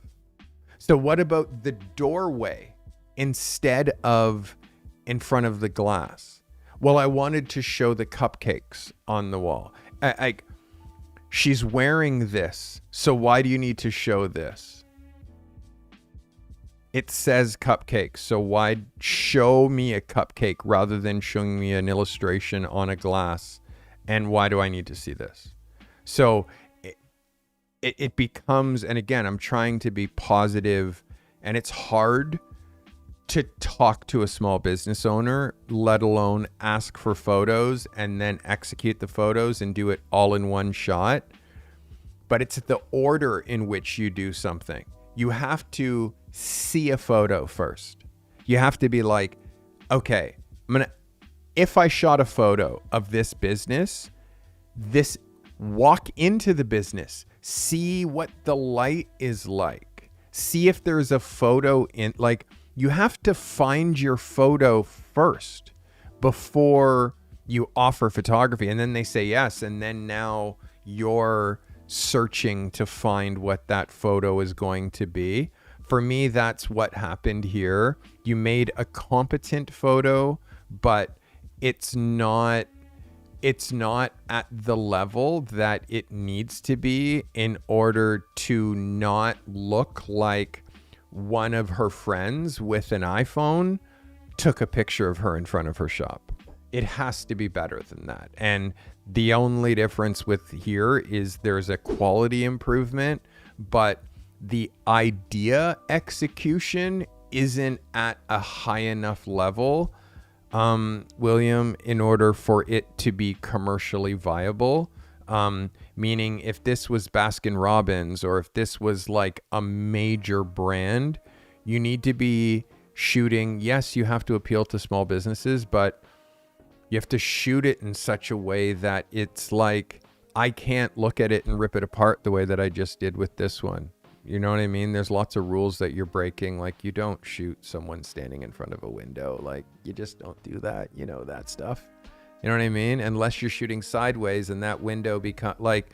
So what about the doorway instead of in front of the glass? Well, I wanted to show the cupcakes on the wall. She's wearing this, so why do you need to show this? it says cupcake. So why show me a cupcake rather than showing me an illustration on a glass? And why do I need to see this? So it becomes, and again, I'm trying to be positive, and it's hard to talk to a small business owner, let alone ask for photos and then execute the photos and do it all in one shot. But it's the order in which you do something. You have to see a photo first. You have to be like, okay, if I shot a photo of this business, walk into the business, see what the light is like, see if there's a photo in, like, you have to find your photo first before you offer photography. And then they say yes. And then now you're searching to find what that photo is going to be. For me, that's what happened here. You made a competent photo, but it's not at the level that it needs to be in order to not look like one of her friends with an iPhone took a picture of her in front of her shop. It has to be better than that. And the only difference with here is there's a quality improvement, but the idea execution isn't at a high enough level, William, in order for it to be commercially viable. Meaning if this was Baskin Robbins or if this was like a major brand, you need to be shooting. Yes, you have to appeal to small businesses, but you have to shoot it in such a way that it's like, I can't look at it and rip it apart the way that I just did with this one. You know what I mean? There's lots of rules that you're breaking. Like, you don't shoot someone standing in front of a window. Like, you just don't do that. You know, that stuff. You know what I mean? Unless you're shooting sideways and that window become like,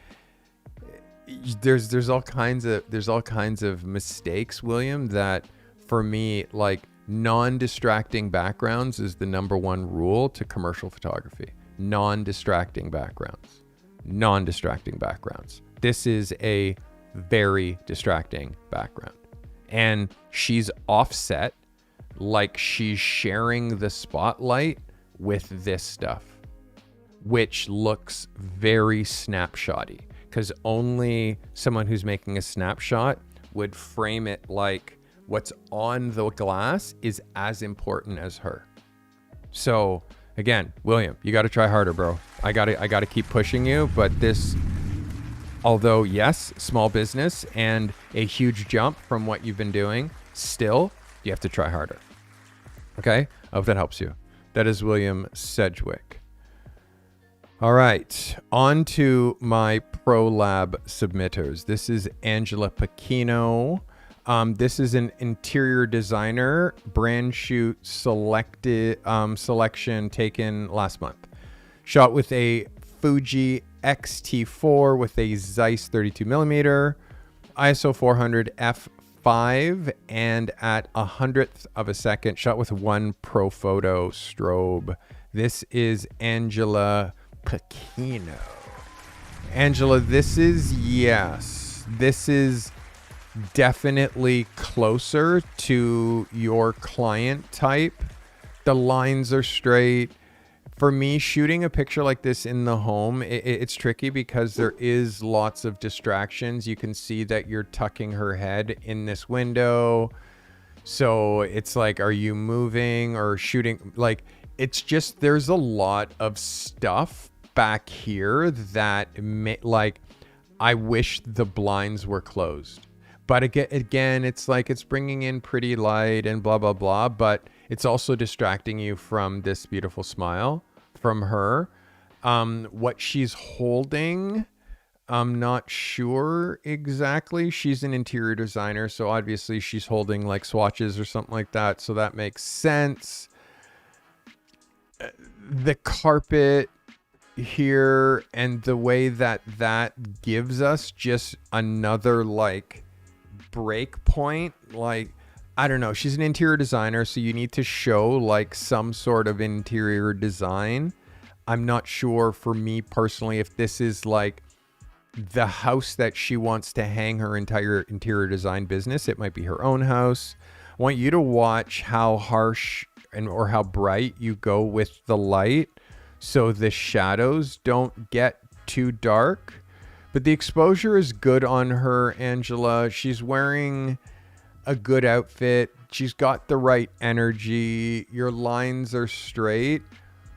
there's all kinds of mistakes, William, that for me, like, non-distracting backgrounds is the number one rule to commercial photography. Non-distracting backgrounds. This is a very distracting background. And she's offset, like she's sharing the spotlight with this stuff, which looks very snapshotty, because only someone who's making a snapshot would frame it like what's on the glass is as important as her. So again, William, you got to try harder, bro. I got to keep pushing you, but this, although yes, small business and a huge jump from what you've been doing, still you have to try harder. Okay? I hope that helps you. That is William Sedgwick. All right, on to my ProLab submitters. This is Angela Pacchino. This is an interior designer brand shoot selection taken last month. Shot with a Fuji X-T4 with a Zeiss 32mm, ISO 400 f5, and at 100th of a second. Shot with one Profoto strobe. This is Angela Pacchino. Angela, this is definitely closer to your client type. The lines are straight. For me, shooting a picture like this in the home, it's tricky because there is lots of distractions. You can see that you're tucking her head in this window. So it's like, are you moving or shooting? Like, it's just, there's a lot of stuff back here that like, I wish the blinds were closed. But again, it's like, it's bringing in pretty light and blah, blah, blah. But it's also distracting you from this beautiful smile from her. What she's holding, I'm not sure exactly. She's an interior designer, so obviously she's holding like swatches or something like that. So that makes sense. The carpet here and the way that gives us just another like break point, like, I don't know, she's an interior designer, so you need to show like some sort of interior design. I'm not sure, for me personally, if this is like the house that she wants to hang her entire interior design business. It might be her own house, I want you to watch how harsh or how bright you go with the light so the shadows don't get too dark. But the exposure is good on her, Angela. She's wearing a good outfit. She's got the right energy. Your lines are straight.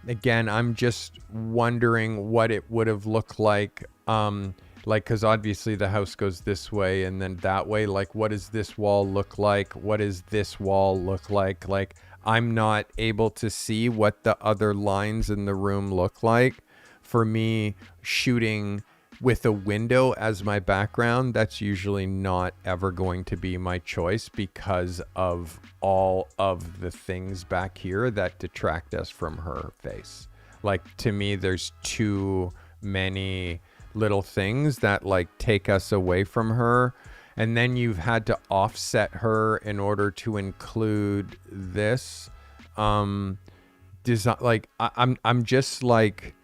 Again, I'm just wondering what it would have looked like. Because obviously the house goes this way and then that way. Like, what does this wall look like? What does this wall look like? Like, I'm not able to see what the other lines in the room look like. For me, shooting with a window as my background, that's usually not ever going to be my choice because of all of the things back here that detract us from her face. Like, to me, there's too many little things that like take us away from her. And then you've had to offset her in order to include this design. Like, I'm just like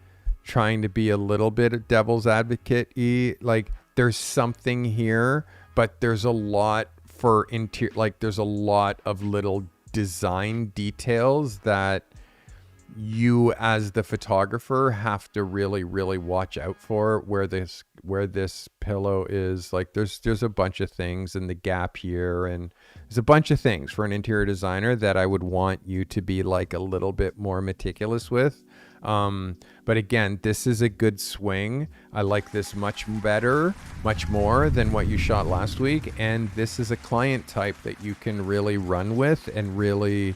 trying to be a little bit of devil's advocate-y. Like, there's something here, but there's a lot for interior. Like, there's a lot of little design details that you as the photographer have to really, really watch out for. Where this pillow is, like, there's a bunch of things in the gap here, and there's a bunch of things for an interior designer that I would want you to be like a little bit more meticulous with. But again, this is a good swing. I like this much more than what you shot last week. And this is a client type that you can really run with and really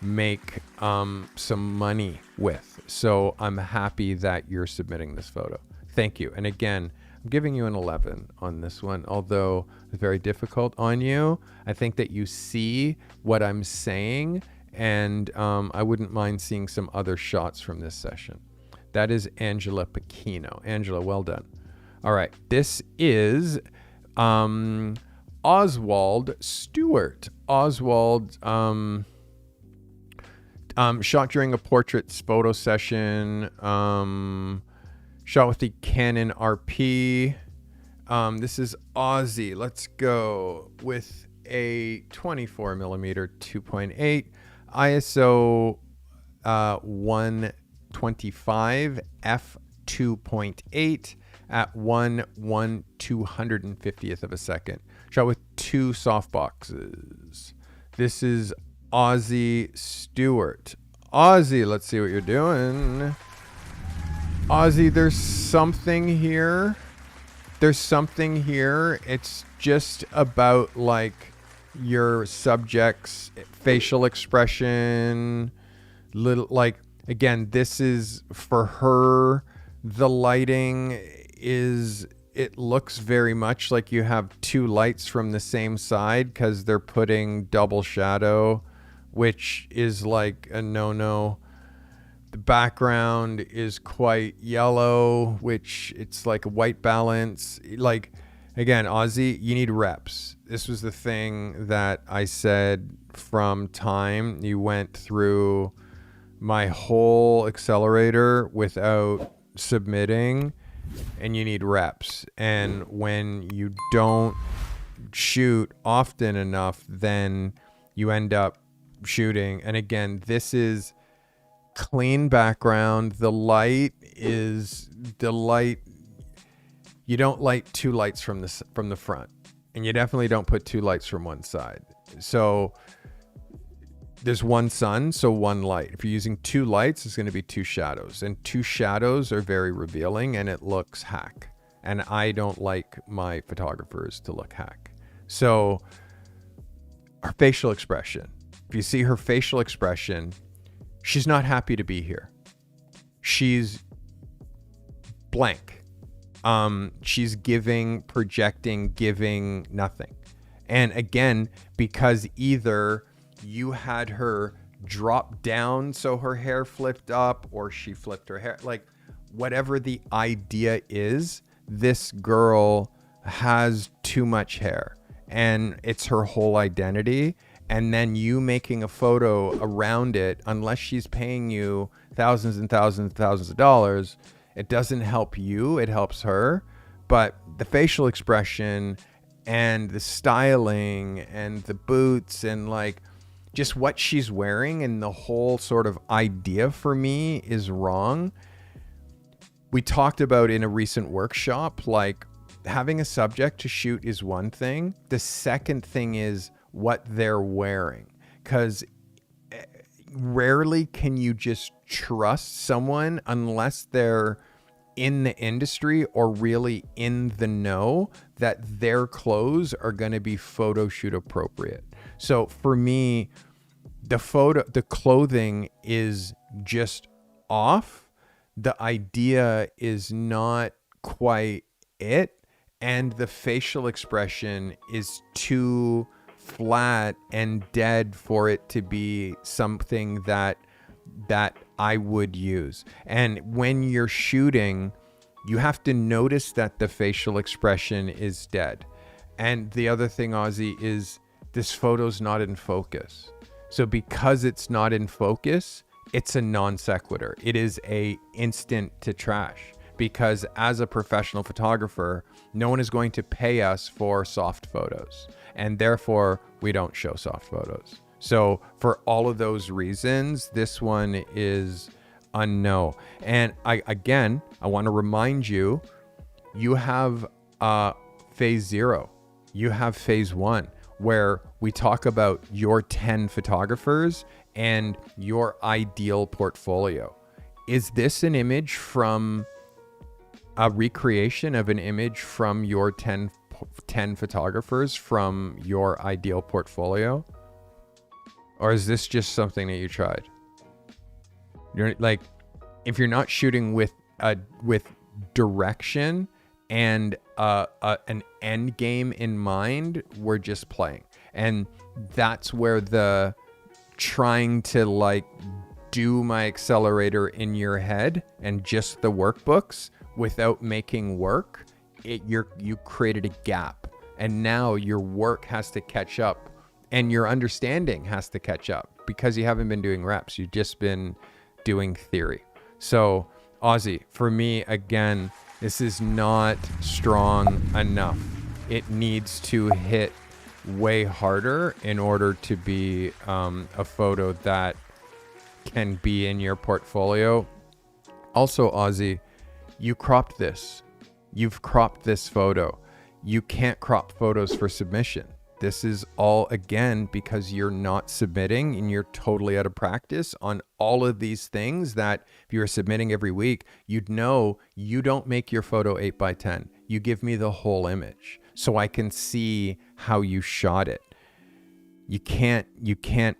make some money with. So I'm happy that you're submitting this photo. Thank you. And again, I'm giving you an 11 on this one, although it's very difficult on you. I think that you see what I'm saying, and I wouldn't mind seeing some other shots from this session. That is Angela Pacino. Angela, well done. All right. This is Oswald Stewart. Oswald shot during a portraits photo session. Shot with the Canon RP. This is Aussie. Let's go with a 24mm 2.8 ISO 125 f2.8 at 1/250th of a second. Shot with two softboxes. This is Aussie Stewart. Aussie, let's see what you're doing. Aussie, there's something here. It's just about like your subject's facial expression. Little, like, again, this is for her. The lighting is, it looks very much like you have two lights from the same side because they're putting double shadow, which is like a no-no. The background is quite yellow, which it's like a white balance. Like, again, Aussie, you need reps. This was the thing that I said from time. You went through my whole accelerator without submitting, and you need reps. And when you don't shoot often enough, then you end up shooting. And again, this is clean background. The light. You don't light two lights from the front, and you definitely don't put two lights from one side. So there's one sun, so one light. If you're using two lights, it's going to be two shadows, and two shadows are very revealing, and it looks hack. And I don't like my photographers to look hack. So her facial expression. If you see her facial expression, she's not happy to be here. She's blank. She's projecting, giving nothing. And again, because either you had her drop down so her hair flipped up, or she flipped her hair, like whatever the idea is, this girl has too much hair and it's her whole identity. And then you making a photo around it, unless she's paying you thousands and thousands and thousands of dollars, it doesn't help you, it helps her. But the facial expression and the styling and the boots and like just what she's wearing, and the whole sort of idea for me is wrong. We talked about in a recent workshop, like having a subject to shoot is one thing. The second thing is what they're wearing, because rarely can you just trust someone unless they're in the industry or really in the know that their clothes are going to be photo shoot appropriate. So for me, the clothing is just off. The idea is not quite it. And the facial expression is too flat and dead for it to be something that I would use. And when you're shooting, you have to notice that the facial expression is dead. And the other thing, Ozzy, is this photo's not in focus. So because it's not in focus, it's a non sequitur. It is a instant to trash, because as a professional photographer, no one is going to pay us for soft photos, and therefore we don't show soft photos. So for all of those reasons, this one is a no. And I want to remind you, you have phase 0, you have phase 1, where we talk about your 10 photographers and your ideal portfolio. Is this an image from a recreation of an image from your 10 photographers from your ideal portfolio? Or is this just something that you tried? You're like, if you're not shooting with direction and an end game in mind, we're just playing. And that's where the trying to like do my accelerator in your head and just the workbooks without making work, you created a gap, and now your work has to catch up and your understanding has to catch up, because you haven't been doing reps, you've just been doing theory. So Ozzy, for me, again, this is not strong enough. It needs to hit way harder in order to be a photo that can be in your portfolio. Also, Ozzy, you cropped this. You've cropped this photo. You can't crop photos for submission. This is all, again, because you're not submitting and you're totally out of practice on all of these things that if you were submitting every week, you'd know you don't make your photo 8x10. You give me the whole image so I can see how you shot it. You can't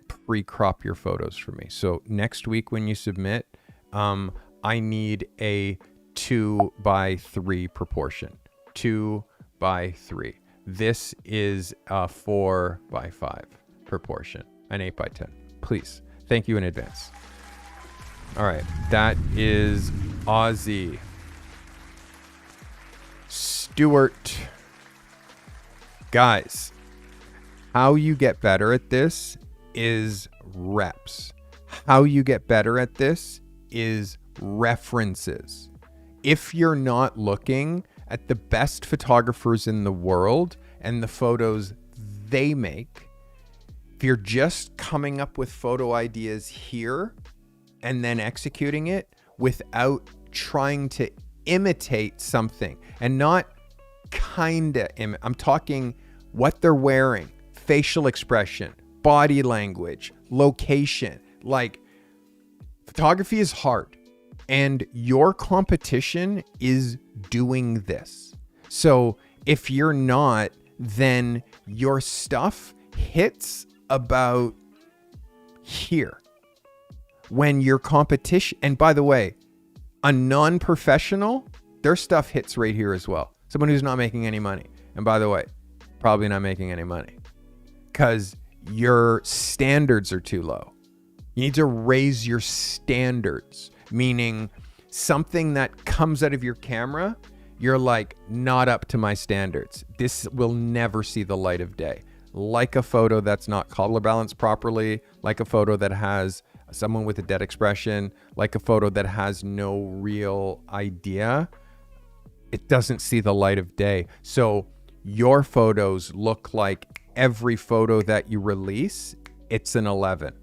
pre-crop your photos for me. So next week when you submit, I need a 2:3 proportion. 2:3. This is a 4:5 proportion, an 8x10. Please. Thank you in advance. All right. That is Ozzy. Stuart. Guys, how you get better at this is reps. How you get better at this is references. If you're not looking at the best photographers in the world and the photos they make, if you're just coming up with photo ideas here and then executing it without trying to imitate something, and not I'm talking what they're wearing, facial expression, body language, location. Like, photography is hard. And your competition is doing this. So if you're not, then your stuff hits about here. When your competition, and by the way, a non-professional, their stuff hits right here as well. Someone who's not making any money. And by the way, probably not making any money because your standards are too low. You need to raise your standards. Meaning something that comes out of your camera, you're like, not up to my standards. This will never see the light of day. Like a photo that's not color balanced properly, like a photo that has someone with a dead expression, like a photo that has no real idea. It doesn't see the light of day. So Your photos look like every photo that you release, it's an 11.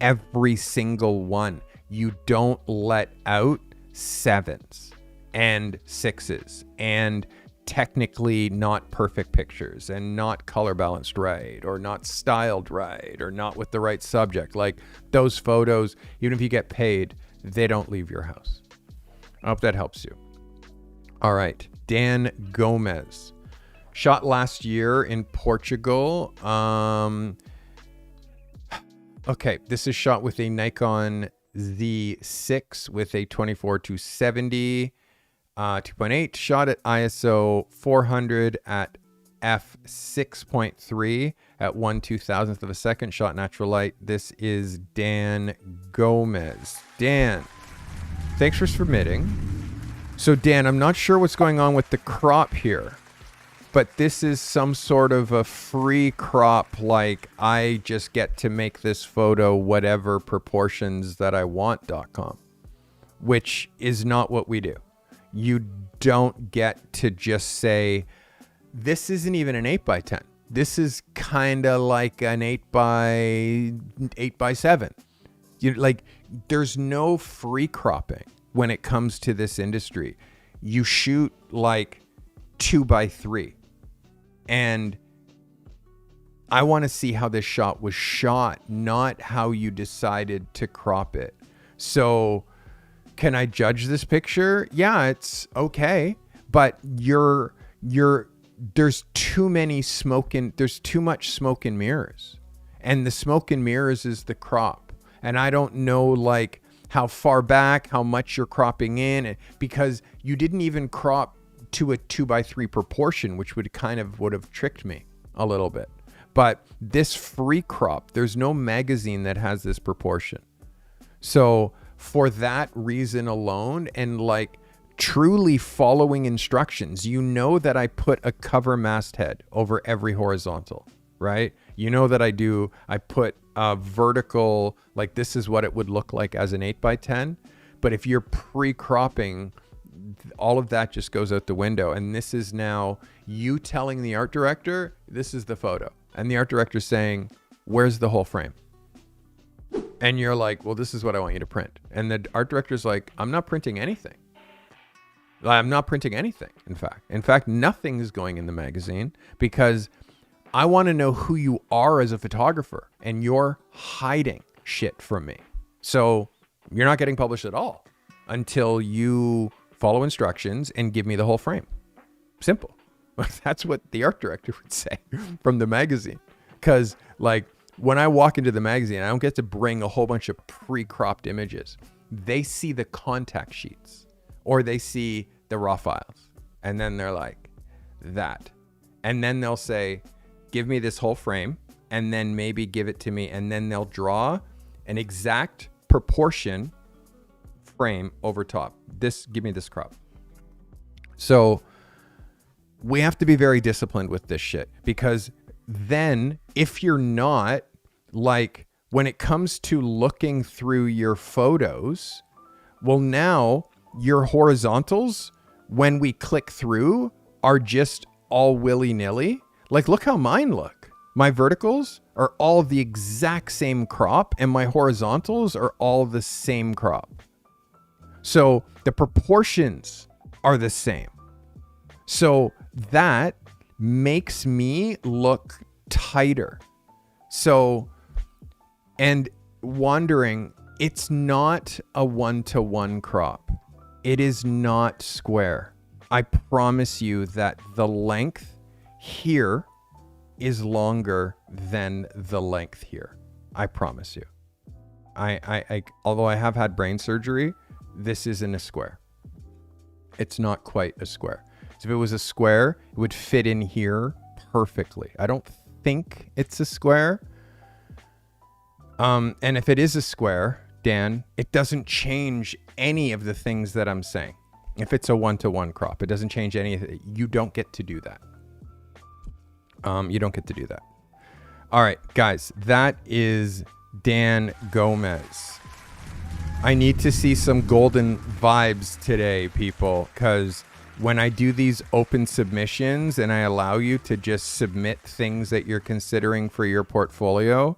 Every single one. You don't let out 7s and 6s and technically not perfect pictures and not color balanced right or not styled right or not with the right subject. Like those photos, even if you get paid, they don't leave your house. I hope that helps you. All right. Dan Gomez. Shot last year in Portugal. Okay, this is shot with a Nikon Z6 with a 24-70 2.8. Shot at ISO 400 at f6.3 at 1/2000th of a second. Shot natural light. This is Dan Gomez. Dan, thanks for submitting. So Dan, I'm not sure what's going on with the crop here, but this is some sort of a free crop, like I just get to make this photo whatever proportions that I want.com, which is not what we do. You don't get to just say, this isn't even an 8x10. This is kind of like an 8x7. Like, there's no free cropping when it comes to this industry. You shoot like 2x3. And I want to see how this shot was shot, not how you decided to crop it. So can I judge this picture? Yeah, it's okay. But there's too much smoke and mirrors. And the smoke and mirrors is the crop. And I don't know like how far back, how much you're cropping in, because you didn't even crop to a 2x3 proportion, which would have tricked me a little bit. But this free crop, there's no magazine that has this proportion. So for that reason alone, and like truly following instructions, you know that I put a cover masthead over every horizontal, right? You know that I put a vertical, like this is what it would look like as an 8x10. But if you're pre-cropping, all of that just goes out the window. And this is now you telling the art director, this is the photo. And the art director saying, where's the whole frame? And you're like, well, this is what I want you to print. And the art director's like, I'm not printing anything. I'm not printing anything, in fact, nothing is going in the magazine because I want to know who you are as a photographer, and you're hiding shit from me. So you're not getting published at all until you follow instructions and give me the whole frame. Simple. That's what the art director would say from the magazine. Because like when I walk into the magazine, I don't get to bring a whole bunch of pre-cropped images. They see the contact sheets or they see the raw files. And then they're like, that. And then they'll say, give me this whole frame and then maybe give it to me. And then they'll draw an exact proportion frame over top. Give me this crop. So we have to be very disciplined with this shit, because then if you're not, like when it comes to looking through your photos, well, now your horizontals, when we click through, are just all willy-nilly. Like, look how mine look. My verticals are all the exact same crop and my horizontals are all the same crop. So the proportions are the same. So that makes me look tighter. So, and wondering, it's not a 1-to-1 crop. It is not square. I promise you that the length here is longer than the length here. I promise you. I although I have had brain surgery, this isn't a square. It's not quite a square. So if it was a square, it would fit in here perfectly. I don't think it's a square. And if it is a square, Dan, it doesn't change any of the things that I'm saying. If it's a 1-to-1 crop, it doesn't change anything. You don't get to do that. You don't get to do that. All right, guys, that is Dan Gomez. I need to see some golden vibes today, people, because when I do these open submissions and I allow you to just submit things that you're considering for your portfolio,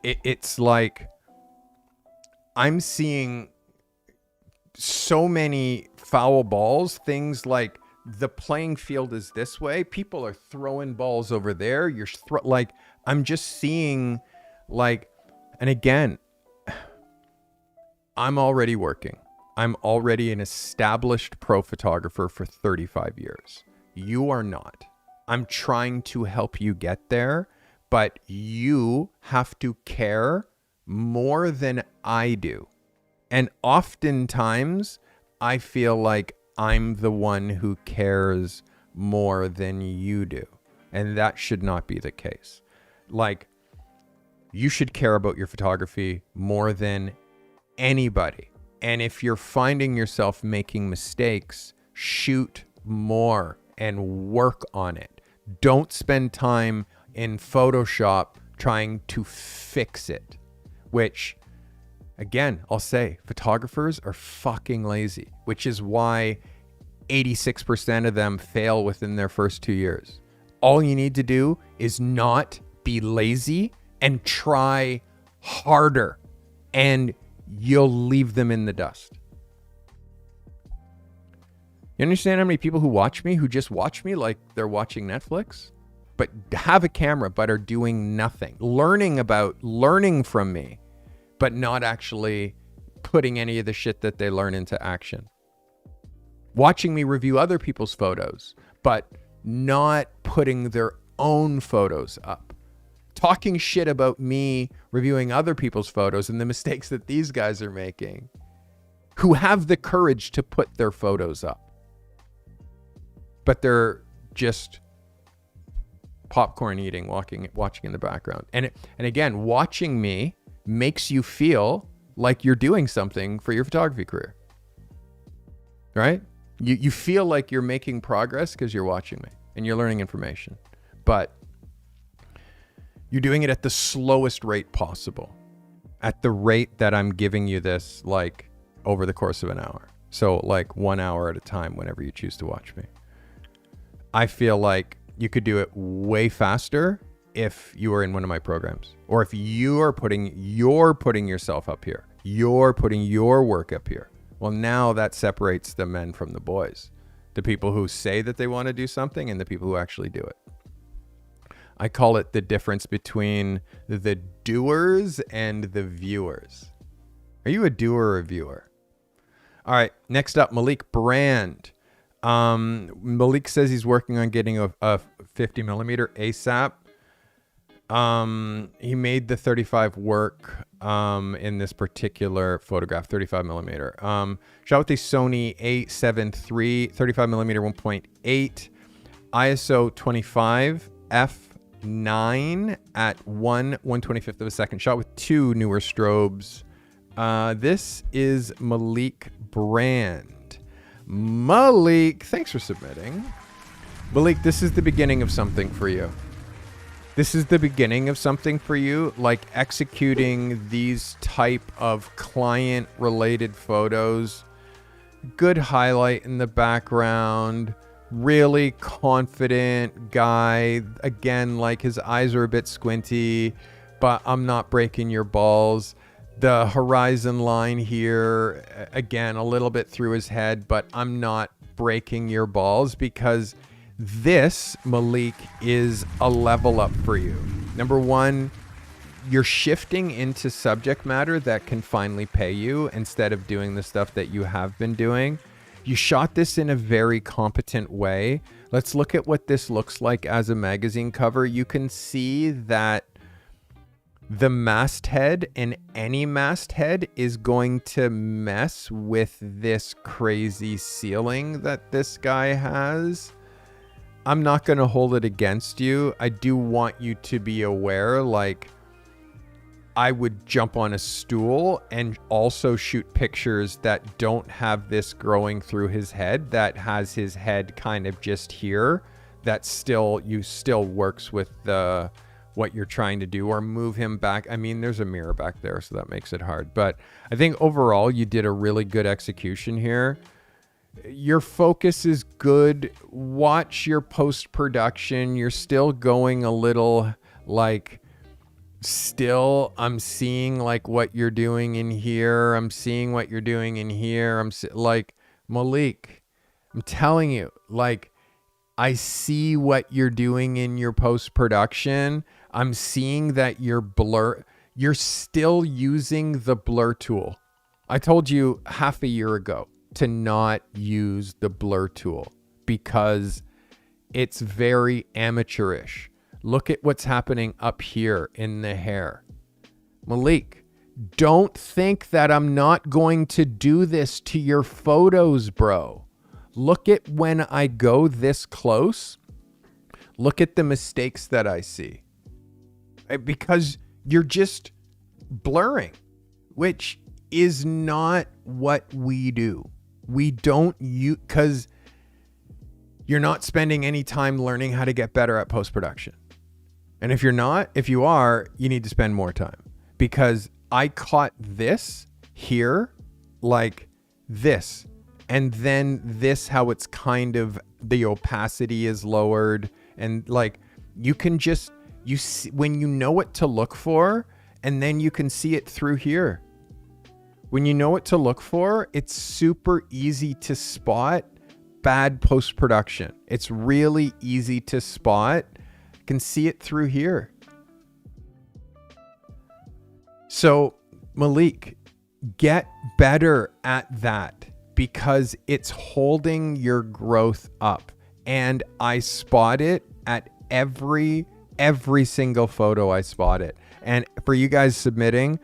it's like I'm seeing so many foul balls, things like the playing field is this way. People are throwing balls over there. I'm just seeing like, and again, I'm already working. I'm already an established pro photographer for 35 years. You are not. I'm trying to help you get there, but you have to care more than I do. And oftentimes, I feel like I'm the one who cares more than you do. And that should not be the case. Like, you should care about your photography more than anybody. And if you're finding yourself making mistakes, shoot more and work on it. Don't spend time in Photoshop trying to fix it, which, again, I'll say photographers are fucking lazy, which is why 86% of them fail within their first 2 years. All you need to do is not be lazy and try harder, and you'll leave them in the dust. You understand how many people who watch me, who just watch me like they're watching Netflix, but have a camera, but are doing nothing, learning from me, but not actually putting any of the shit that they learn into action. Watching me review other people's photos, but not putting their own photos up. Talking shit about me reviewing other people's photos and the mistakes that these guys are making, who have the courage to put their photos up. But they're just popcorn eating, watching in the background. And again, watching me makes you feel like you're doing something for your photography career, right? You feel like you're making progress because you're watching me and you're learning information, but you're doing it at the slowest rate possible, at the rate that I'm giving you this, like over the course of an hour. So like 1 hour at a time whenever you choose to watch me. I feel like you could do it way faster if you were in one of my programs, or if you're putting yourself up here, you're putting your work up here. Well, now that separates the men from the boys, the people who say that they want to do something and the people who actually do it. I call it the difference between the doers and the viewers. Are you a doer or a viewer? All right, next up, Malik Brand. Malik says he's working on getting a 50 millimeter ASAP. He made the 35 work in this particular photograph, 35 millimeter. Shot with the Sony A7 III, 35 millimeter 1.8, ISO 25, f9 at 1/125th of a second. Shot with two newer strobes. This is Malik Brand. Malik, thanks for submitting. Malik, this is the beginning of something for you. This is the beginning of something for you, like executing these type of client-related photos. Good highlight in the background. Really confident guy. Again, like his eyes are a bit squinty, but I'm not breaking your balls. The horizon line here, again, a little bit through his head, but I'm not breaking your balls because this, Malik, is a level up for you. Number one, you're shifting into subject matter that can finally pay you instead of doing the stuff that you have been doing. You shot this in a very competent way. Let's look at what this looks like as a magazine cover. You can see that the masthead and any masthead is going to mess with this crazy ceiling that this guy has. I'm not going to hold it against you. I do want you to be aware, like, I would jump on a stool and also shoot pictures that don't have this growing through his head, that has his head kind of just here, that still works with the what you're trying to do, or move him back. I mean, there's a mirror back there, so that makes it hard. But I think overall you did a really good execution here. Your focus is good. Watch your post-production. You're still going a little like, still, I'm seeing like what you're doing in here. I'm seeing what you're doing in here. Like, Malik, I'm telling you, like, I see what you're doing in your post-production. I'm seeing that you're still using the blur tool. I told you half a year ago to not use the blur tool because it's very amateurish. Look at what's happening up here in the hair. Malik, don't think that I'm not going to do this to your photos, bro. Look at when I go this close. Look at the mistakes that I see. Because you're just blurring, which is not what we do. We don't use, because you're not spending any time learning how to get better at post-production. And if you are, you need to spend more time, because I caught this here, like this, and then this, how it's kind of, the opacity is lowered, and like you see when you know what to look for, and then you can see it through here. When you know what to look for, it's super easy to spot bad post-production. It's really easy to spot. You can see it through here. So, Malik, get better at that, because it's holding your growth up. And I spot it at every single photo. I spot it. And for you guys submitting,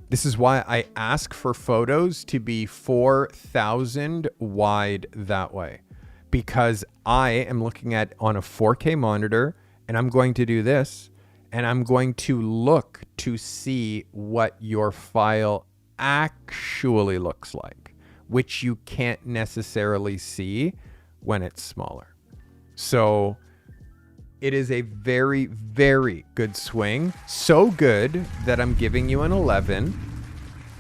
this is why I ask for photos to be 4,000 wide that way, because I am looking at on a 4K monitor, and I'm going to do this, and I'm going to look to see what your file actually looks like, which you can't necessarily see when it's smaller. So it is a very, very good swing. So good that I'm giving you an 11,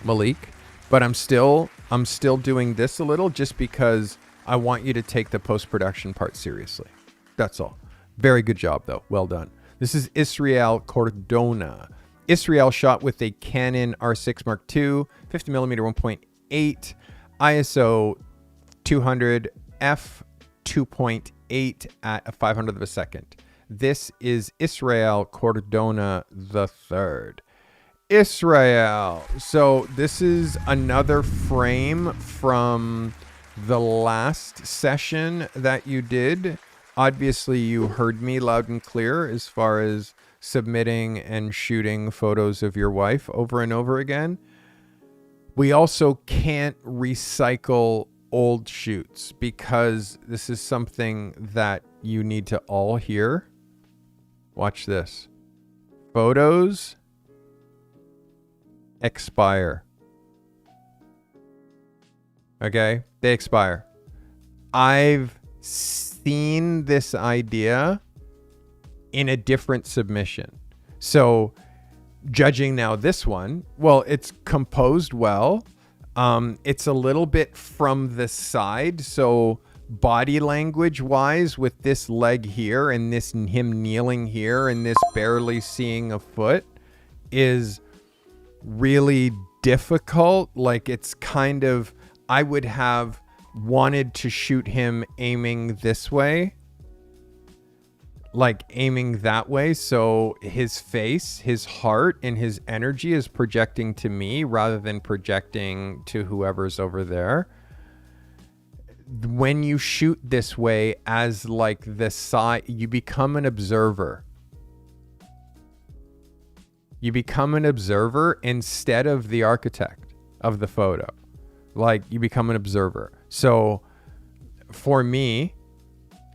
Malik, but I'm still doing this a little, just because I want you to take the post-production part seriously. That's all. Very good job though. Well done. This is Israel Cordona. Israel shot with a Canon R6 Mark II, 50mm 1.8, ISO 200, f 2.8 at a 500th of a second. This is Israel Cordona the third. Israel. So this is another frame from the last session that you did. Obviously, you heard me loud and clear as far as submitting and shooting photos of your wife over and over again. We also can't recycle old shoots, because this is something that you need to all hear. Watch this. Photos expire. Okay? They expire. I've seen this idea in a different submission. So judging now this one, well, it's composed well. It's a little bit from the side. So body language wise, with this leg here and this him kneeling here and this barely seeing a foot, is really difficult. Like, it's kind of, I would have wanted to shoot him aiming this way, like aiming that way, so his face, his heart, and his energy is projecting to me rather than projecting to whoever's over there. When you shoot this way, as like the side, you become an observer. You become an observer instead of the architect of the photo. Like, you become an observer. So for me,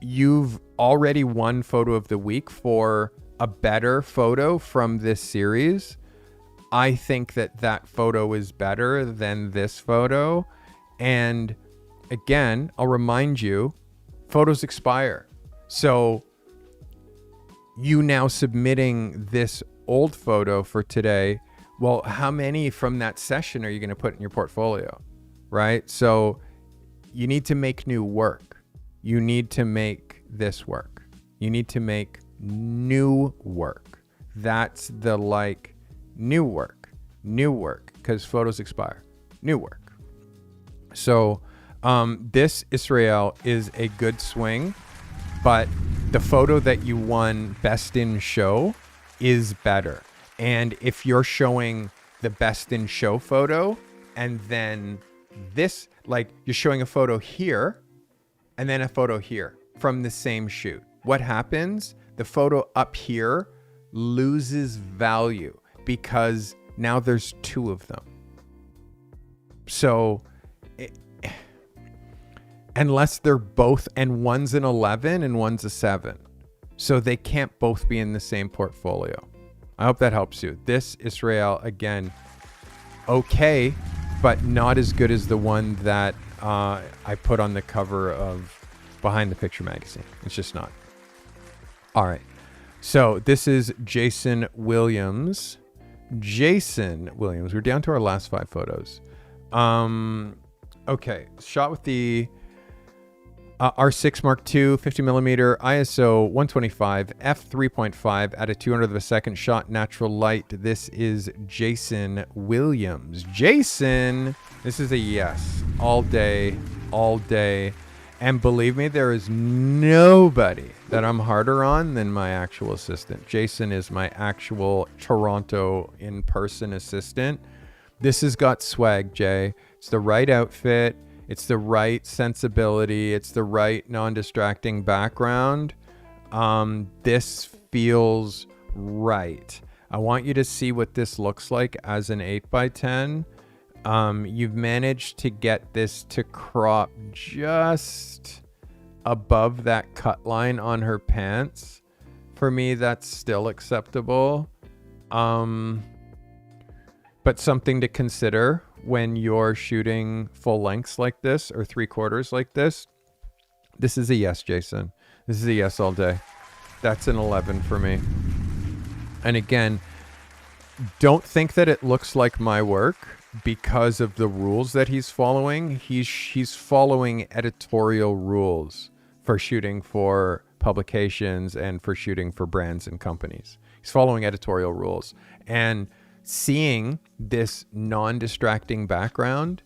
you've already won photo of the week for a better photo from this series. I think that that photo is better than this photo. And again, I'll remind you, photos expire. So you now submitting this old photo for today, well, how many from that session are you going to put in your portfolio? Right? So you need to make new work. You need to make this work. You need to make new work. That's the like new work, because photos expire. New work. So this Israel is a good swing, but the photo that you won best in show is better. And if you're showing the best in show photo and then this, like you're showing a photo here and then a photo here from the same shoot, what happens? The photo up here loses value because now there's two of them. So unless they're both, and one's an 11 and one's a 7. So they can't both be in the same portfolio. I hope that helps you. This Israel, again, okay, but not as good as the one that I put on the cover of Behind the Picture magazine. It's just not. All right. So this is Jason Williams. We're down to our last 5 photos. Okay. Shot with the R6 Mark II 50mm ISO 125 f3.5 at a 200th of a second, shot natural light. This is Jason Williams. Jason, this is a yes all day. And believe me, there is nobody that I'm harder on than my actual assistant. Jason is my actual Toronto in-person assistant. This has got swag, Jay. It's the right outfit. It's the right sensibility. It's the right non-distracting background. This feels right. I want you to see what this looks like as an 8x10. You've managed to get this to crop just above that cut line on her pants. For me, that's still acceptable. But something to consider when you're shooting full lengths like this or 3/4 like this. This is a yes, Jason. This is a yes all day. That's an 11 for me. And again, don't think that it looks like my work because of the rules that he's following. He's following editorial rules for shooting for publications and for shooting for brands and companies. He's following editorial rules. And seeing this non-distracting background,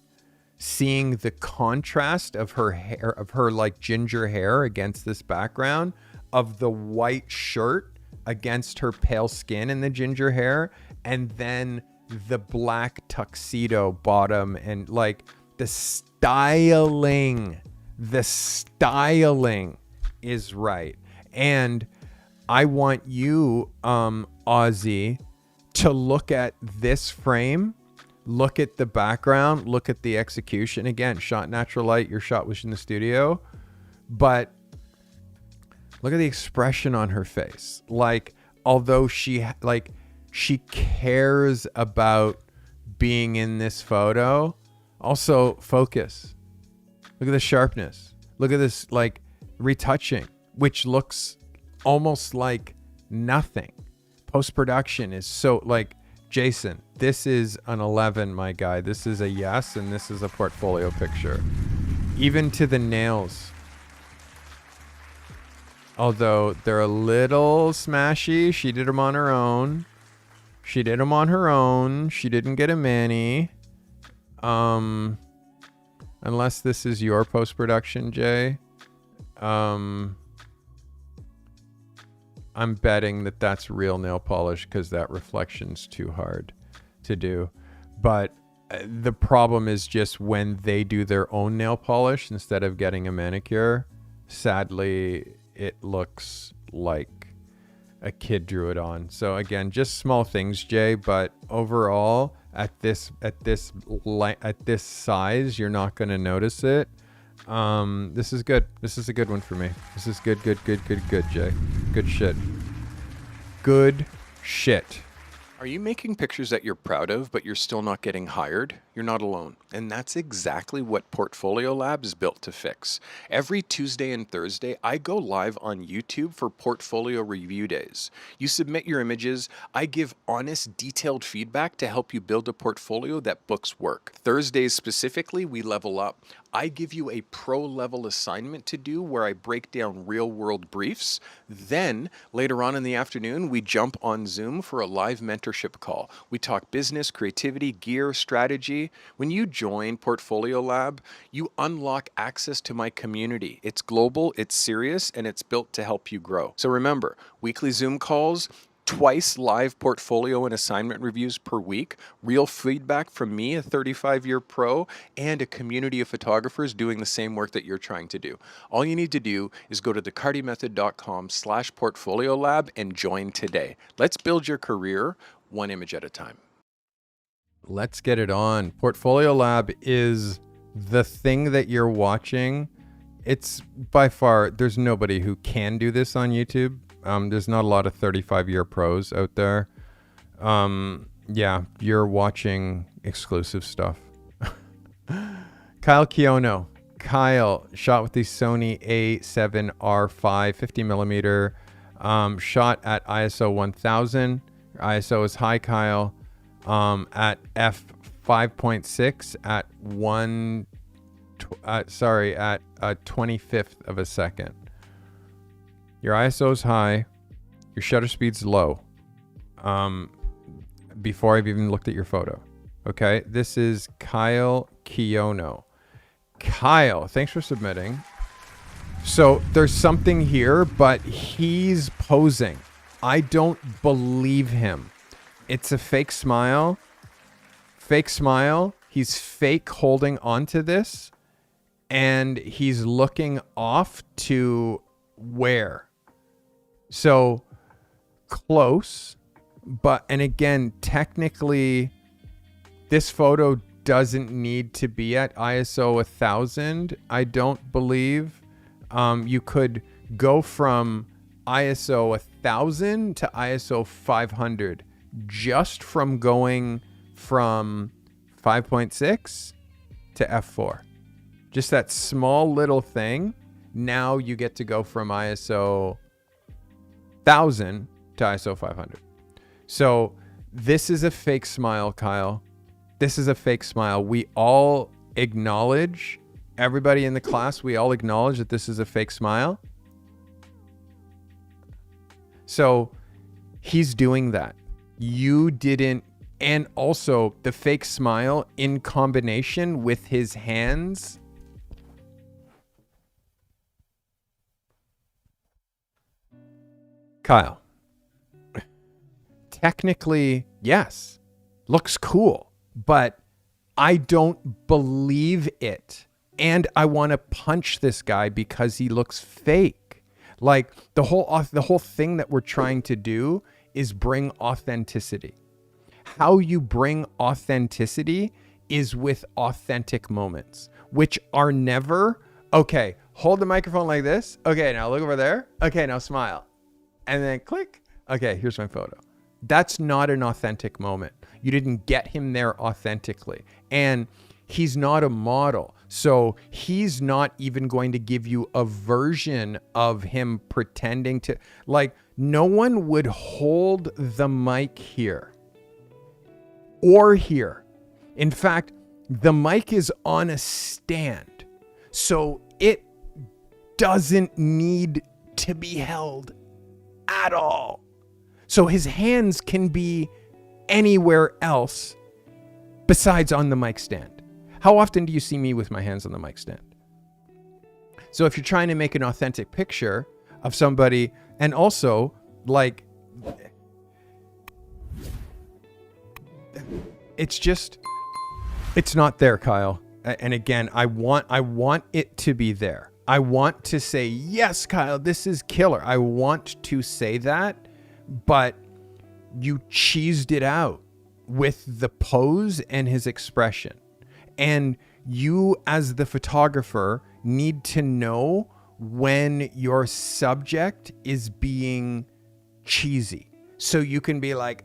seeing the contrast of her hair, of her like ginger hair against this background, of the white shirt against her pale skin and the ginger hair, and then the black tuxedo bottom, and like the styling is right. And I want you, Ozzy, to look at this frame, look at the background, look at the execution. Again, shot natural light, your shot was in the studio, but look at the expression on her face. Like, although she cares about being in this photo, also focus. Look at the sharpness. Look at this like retouching, which looks almost like nothing. Post-production is so like, Jason, this is an 11, my guy. This is a yes, and this is a portfolio picture. Even to the nails. Although they're a little smashy. She did them on her own. She didn't get a mani. Unless this is your post-production, Jay. I'm betting that that's real nail polish because that reflection's too hard to do. But the problem is just when they do their own nail polish instead of getting a manicure, sadly, it looks like a kid drew it on. So again, just small things, Jay, but overall at this size, you're not going to notice it. This is good. This is a good one for me. This is good, Jay. Good shit. Are you making pictures that you're proud of, but you're still not getting hired? you're not alone. And that's exactly what Portfolio Lab is built to fix. Every Tuesday and Thursday, I go live on YouTube for portfolio review days. You submit your images, I give honest, detailed feedback to help you build a portfolio that books work. Thursdays specifically, we level up. I give you a pro-level assignment to do where I break down real-world briefs. Then, later on in the afternoon, we jump on Zoom for a live mentorship call. We talk business, creativity, gear, strategy. When you join Portfolio Lab, you unlock access to my community. It's global, it's serious, and it's built to help you grow. So remember, weekly Zoom calls, twice live portfolio and assignment reviews per week, real feedback from me, a 35-year pro, and a community of photographers doing the same work that you're trying to do. All you need to do is go to thecartymethod.com/portfolio lab and join today. Let's build your career one image at a time. Let's get it on. Portfolio Lab is the thing that you're watching. It's by far, there's nobody who can do this on YouTube. There's not a lot of 35-year pros out there. Yeah, you're watching exclusive stuff. Kyle Kiono. Kyle shot with the Sony A7R5 50mm, shot at ISO 1000. ISO is high, Kyle. At f5.6 at a 25th of a second. Your ISO is high, your shutter speed's low. Before I've even looked at your photo. Okay, this is Kyle Kiono. Kyle, thanks for submitting. So there's something here, but he's posing. I don't believe him. It's a fake smile. Fake smile. He's fake holding onto this. And he's looking off to where? So close. But, and again, technically, this photo doesn't need to be at ISO 1000. I don't believe. You could go from ISO 1000 to ISO 500 just from going from 5.6 to f4. Just that small little thing. Now you get to go from ISO 1000 to ISO 500. So this is a fake smile, Kyle. This is a fake smile. We all acknowledge, everybody in the class, we all acknowledge that this is a fake smile. So he's doing that. You didn't. And also the fake smile in combination with his hands. Kyle. Technically, yes, looks cool, but I don't believe it. And I want to punch this guy because he looks fake. Like the whole thing that we're trying to do is bring authenticity. How you bring authenticity is with authentic moments, which are never, okay, hold the microphone like this. Okay, now look over there. Okay, now smile. And then click. Okay, here's my photo. That's not an authentic moment. You didn't get him there authentically. And he's not a model. So he's not even going to give you a version of him pretending to, like, no one would hold the mic here or here. In fact, the mic is on a stand. So it doesn't need to be held at all. So his hands can be anywhere else besides on the mic stand. How often do you see me with my hands on the mic stand? So if you're trying to make an authentic picture of somebody, and also like, it's not there, Kyle. And again, I want it to be there. I want to say, yes, Kyle, this is killer. I want to say that. But you cheesed it out with the pose and his expression. And you, as the photographer, need to know when your subject is being cheesy. So you can be like,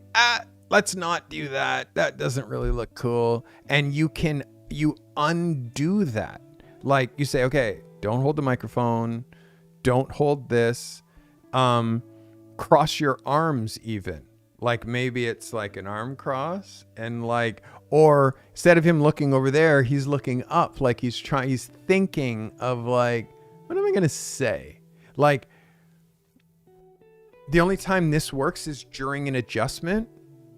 let's not do that. That doesn't really look cool. And you undo that. Like you say, okay, don't hold the microphone. Don't hold this. Cross your arms even. Like maybe it's like an arm cross and like, or instead of him looking over there, he's looking up. Like he's thinking of like, what am I going to say? Like the only time this works is during an adjustment,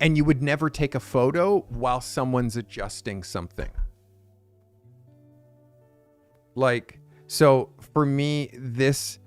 and you would never take a photo while someone's adjusting something. Like, so for me, this,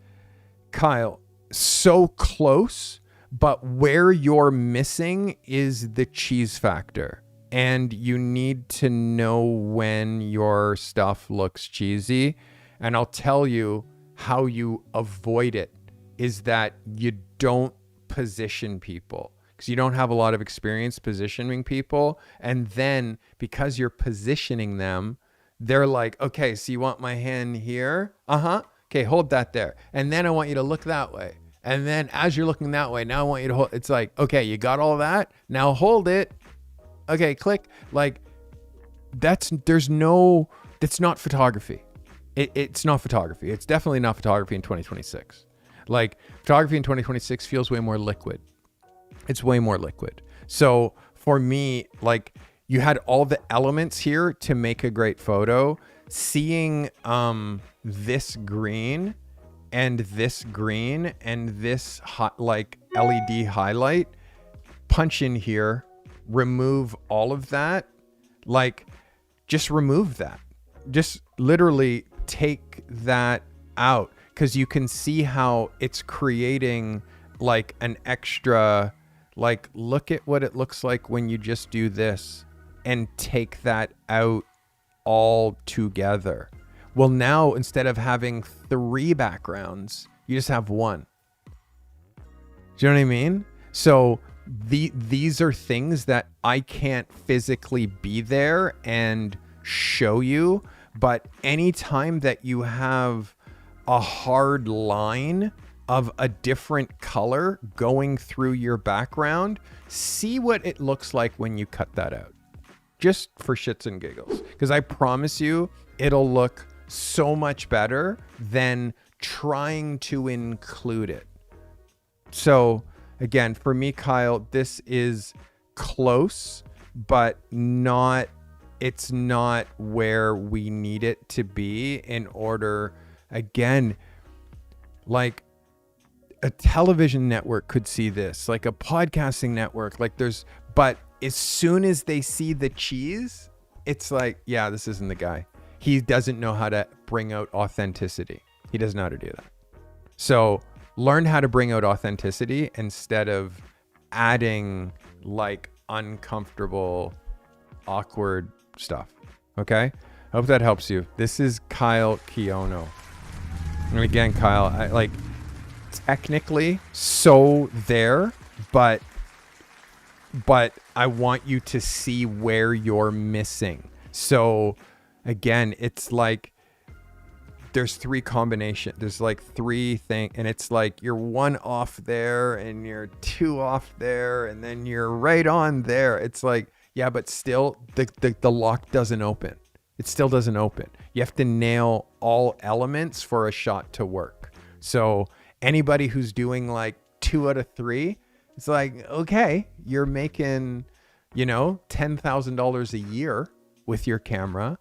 Kyle, so close, but where you're missing is the cheese factor. And you need to know when your stuff looks cheesy. And I'll tell you how you avoid it is that you don't position people, because you don't have a lot of experience positioning people. And then because you're positioning them, they're like, okay, so you want my hand here? Okay, hold that there. And then I want you to look that way. And then as you're looking that way, now I want you to hold. It's like, okay, you got all that. Now hold it. Okay, click. Like that's not photography. It's not photography. It's definitely not photography in 2026. Like photography in 2026 feels way more liquid. It's way more liquid. So for me, like you had all the elements here to make a great photo. Seeing this green and this green and this hot like LED highlight, punch in here, remove all of that. Like just remove that. Just literally take that out, because you can see how it's creating like an extra, like look at what it looks like when you just do this and take that out all together. Well, now instead of having 3 backgrounds, you just have 1. Do you know what I mean? So these are things that I can't physically be there and show you, but anytime that you have a hard line of a different color going through your background, see what it looks like when you cut that out. Just for shits and giggles. Because I promise you, it'll look so much better than trying to include it. So again, for me, Kyle, this is close, but it's not where we need it to be in order, again, like a television network could see this, like a podcasting network, like but as soon as they see the cheese, it's like, yeah, this isn't the guy. He doesn't know how to bring out authenticity. He doesn't know how to do that. So learn how to bring out authenticity instead of adding like uncomfortable, awkward stuff. Okay? I hope that helps you. This is Kyle Kiono. And again, Kyle, I like technically so there, but I want you to see where you're missing. So again, it's like there's 3 combinations. There's like 3 things, and it's like you're 1 off there and you're 2 off there and then you're right on there. It's like, yeah, but still the lock doesn't open. It still doesn't open. You have to nail all elements for a shot to work. So anybody who's doing like 2 out of 3, it's like, okay, you're making, $10,000 a year with your camera.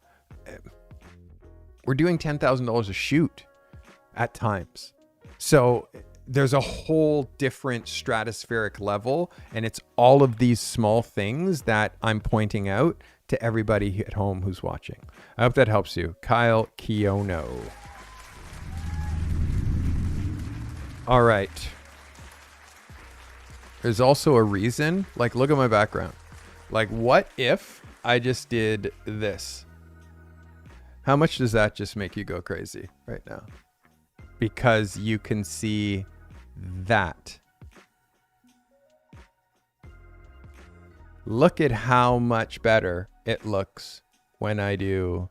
We're doing $10,000 a shoot at times. So there's a whole different stratospheric level, and it's all of these small things that I'm pointing out to everybody at home who's watching. I hope that helps you. Kyle Kiono. All right. There's also a reason, like, look at my background. Like, what if I just did this? How much does that just make you go crazy right now? Because you can see that. Look at how much better it looks when I do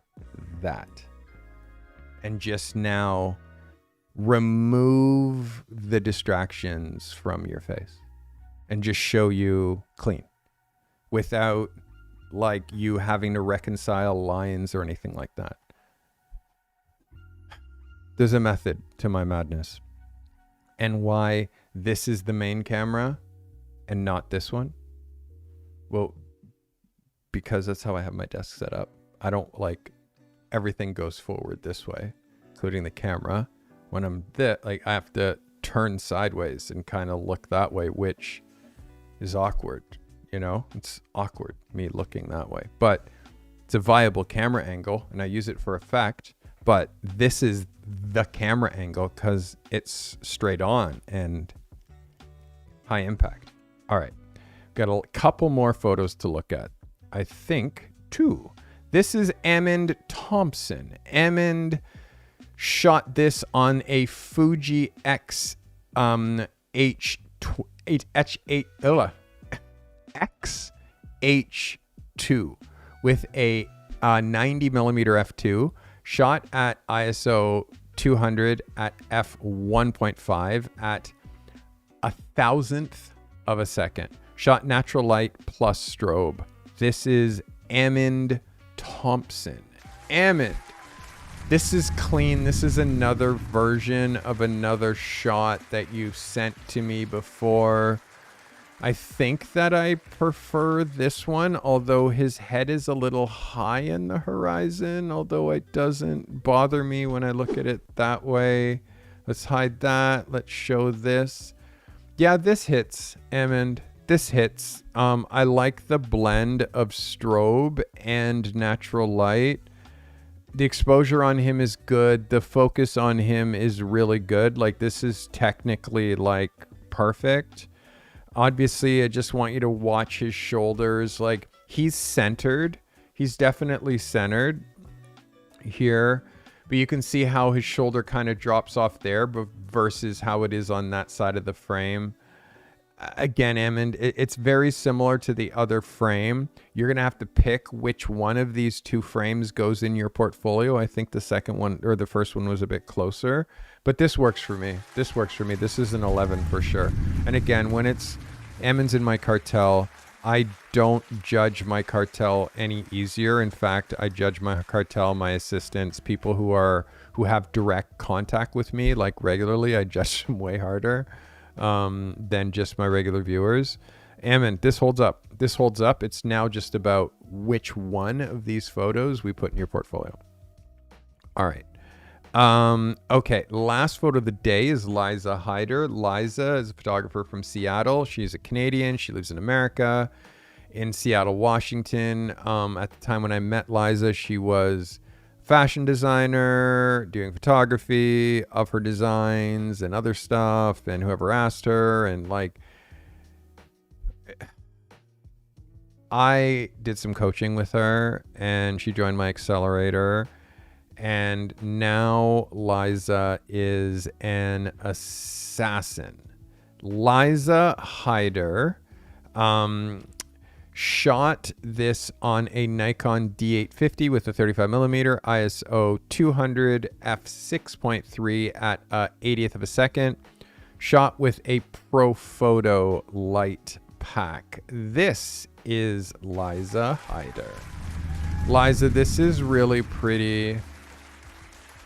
that. And just now remove the distractions from your face and just show you clean. without like you having to reconcile lines or anything like that. There's a method to my madness. And why this is the main camera and not this one? Well, because that's how I have my desk set up. I don't like everything goes forward this way, including the camera. When I'm I have to turn sideways and kind of look that way, which is awkward. You know, it's awkward me looking that way, but it's a viable camera angle and I use it for effect. But this is the camera angle because it's straight on and high impact. All right, got a couple more photos to look at. I think 2. This is Amund Thompson. Amund shot this on a Fuji X-H2 with a 90 millimeter f2, shot at ISO 200 at f1.5 at 1,000th of a second. Shot natural light plus strobe. This is Amund Thompson. Amund. This is clean. This is another version of another shot that you sent to me before. I think that I prefer this one, although his head is a little high in the horizon, although it doesn't bother me when I look at it that way. Let's hide that. Let's show this. Yeah, this hits, Amund. This hits. I like the blend of strobe and natural light. The exposure on him is good. The focus on him is really good. Like, this is technically like perfect. Obviously, I just want you to watch his shoulders. Like, he's centered. He's definitely centered here. But you can see how his shoulder kind of drops off there versus how it is on that side of the frame. Again, Amund, it's very similar to the other frame. You're going to have to pick which one of these 2 frames goes in your portfolio. I think the second one or the first one was a bit closer, but this works for me. This works for me. This is an 11 for sure. And again, when it's Amund's in my cartel, I don't judge my cartel any easier. In fact, I judge my cartel, my assistants, people who have direct contact with me like regularly. I judge them way harder than just my regular viewers. Amund, this holds up. This holds up. It's now just about which one of these photos we put in your portfolio. All right. Okay, last photo of the day is Liza Hyder. Liza is a photographer from Seattle. She's a Canadian. She lives in America, in Seattle, Washington. At the time when I met Liza, she was fashion designer, doing photography of her designs and other stuff, and whoever asked her, and like, I did some coaching with her and she joined my accelerator, and now Liza is an assassin. Liza Hyder shot this on a Nikon D850 with a 35 millimeter ISO 200 f6.3 at 80th of a second. Shot with a Profoto light pack. This is Liza Hyder. Liza, this is really pretty.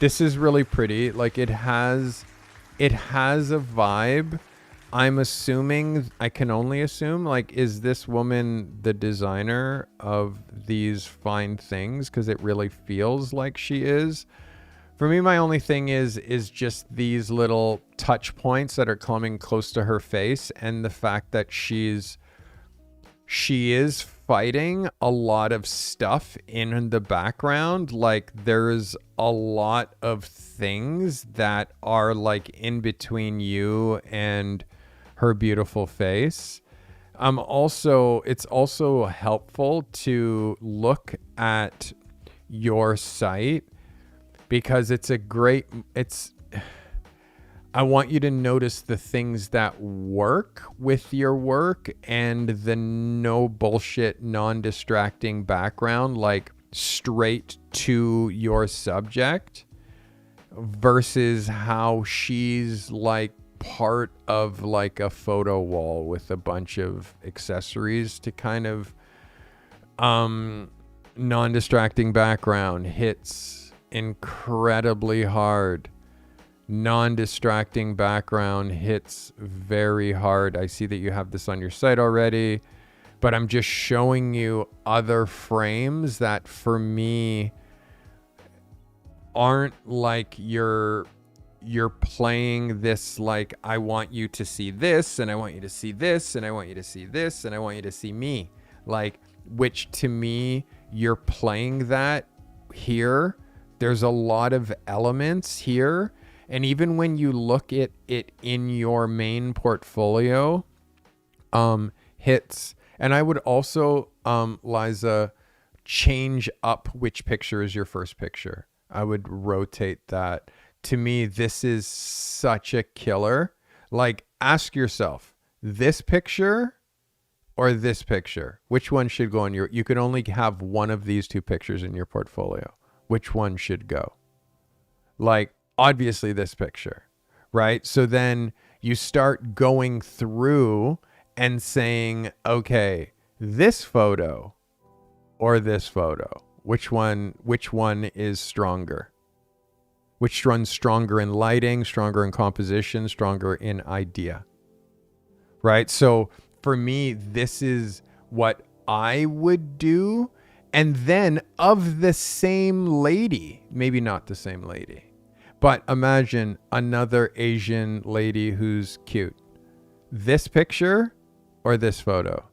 This is really pretty. Like, it has a vibe. I'm assuming, I can only assume, like, is this woman the designer of these fine things? Because it really feels like she is. For me, my only thing is just these little touch points that are coming close to her face, and the fact that she is fighting a lot of stuff in the background. Like, there's a lot of things that are like in between you and her beautiful face. It's also helpful to look at your site, because I want you to notice the things that work with your work and the no bullshit, non-distracting background, like straight to your subject, versus how she's like part of like a photo wall with a bunch of accessories to kind of Non-distracting background hits incredibly hard. Non-distracting background hits very hard. I see that you have this on your site already, but I'm just showing you other frames that for me aren't like you're playing this like I want you to see this and I want you to see this and I want you to see this and I want you to see me, like, which to me you're playing that here. There's a lot of elements here, and even when you look at it in your main portfolio, hits. And I would also, Liza, change up which picture is your first picture. I would rotate that. To me, this is such a killer. Like, ask yourself, this picture or this picture? Which one should go on your... You can only have one of these two pictures in your portfolio. Which one should go? Like, obviously this picture, right? So then you start going through and saying, okay, this photo or this photo, which one is stronger? Which one's stronger in lighting, stronger in composition, stronger in idea, right? So for me, this is what I would do. And then of the same lady, maybe not the same lady, but imagine another Asian lady who's cute. This picture or this photo?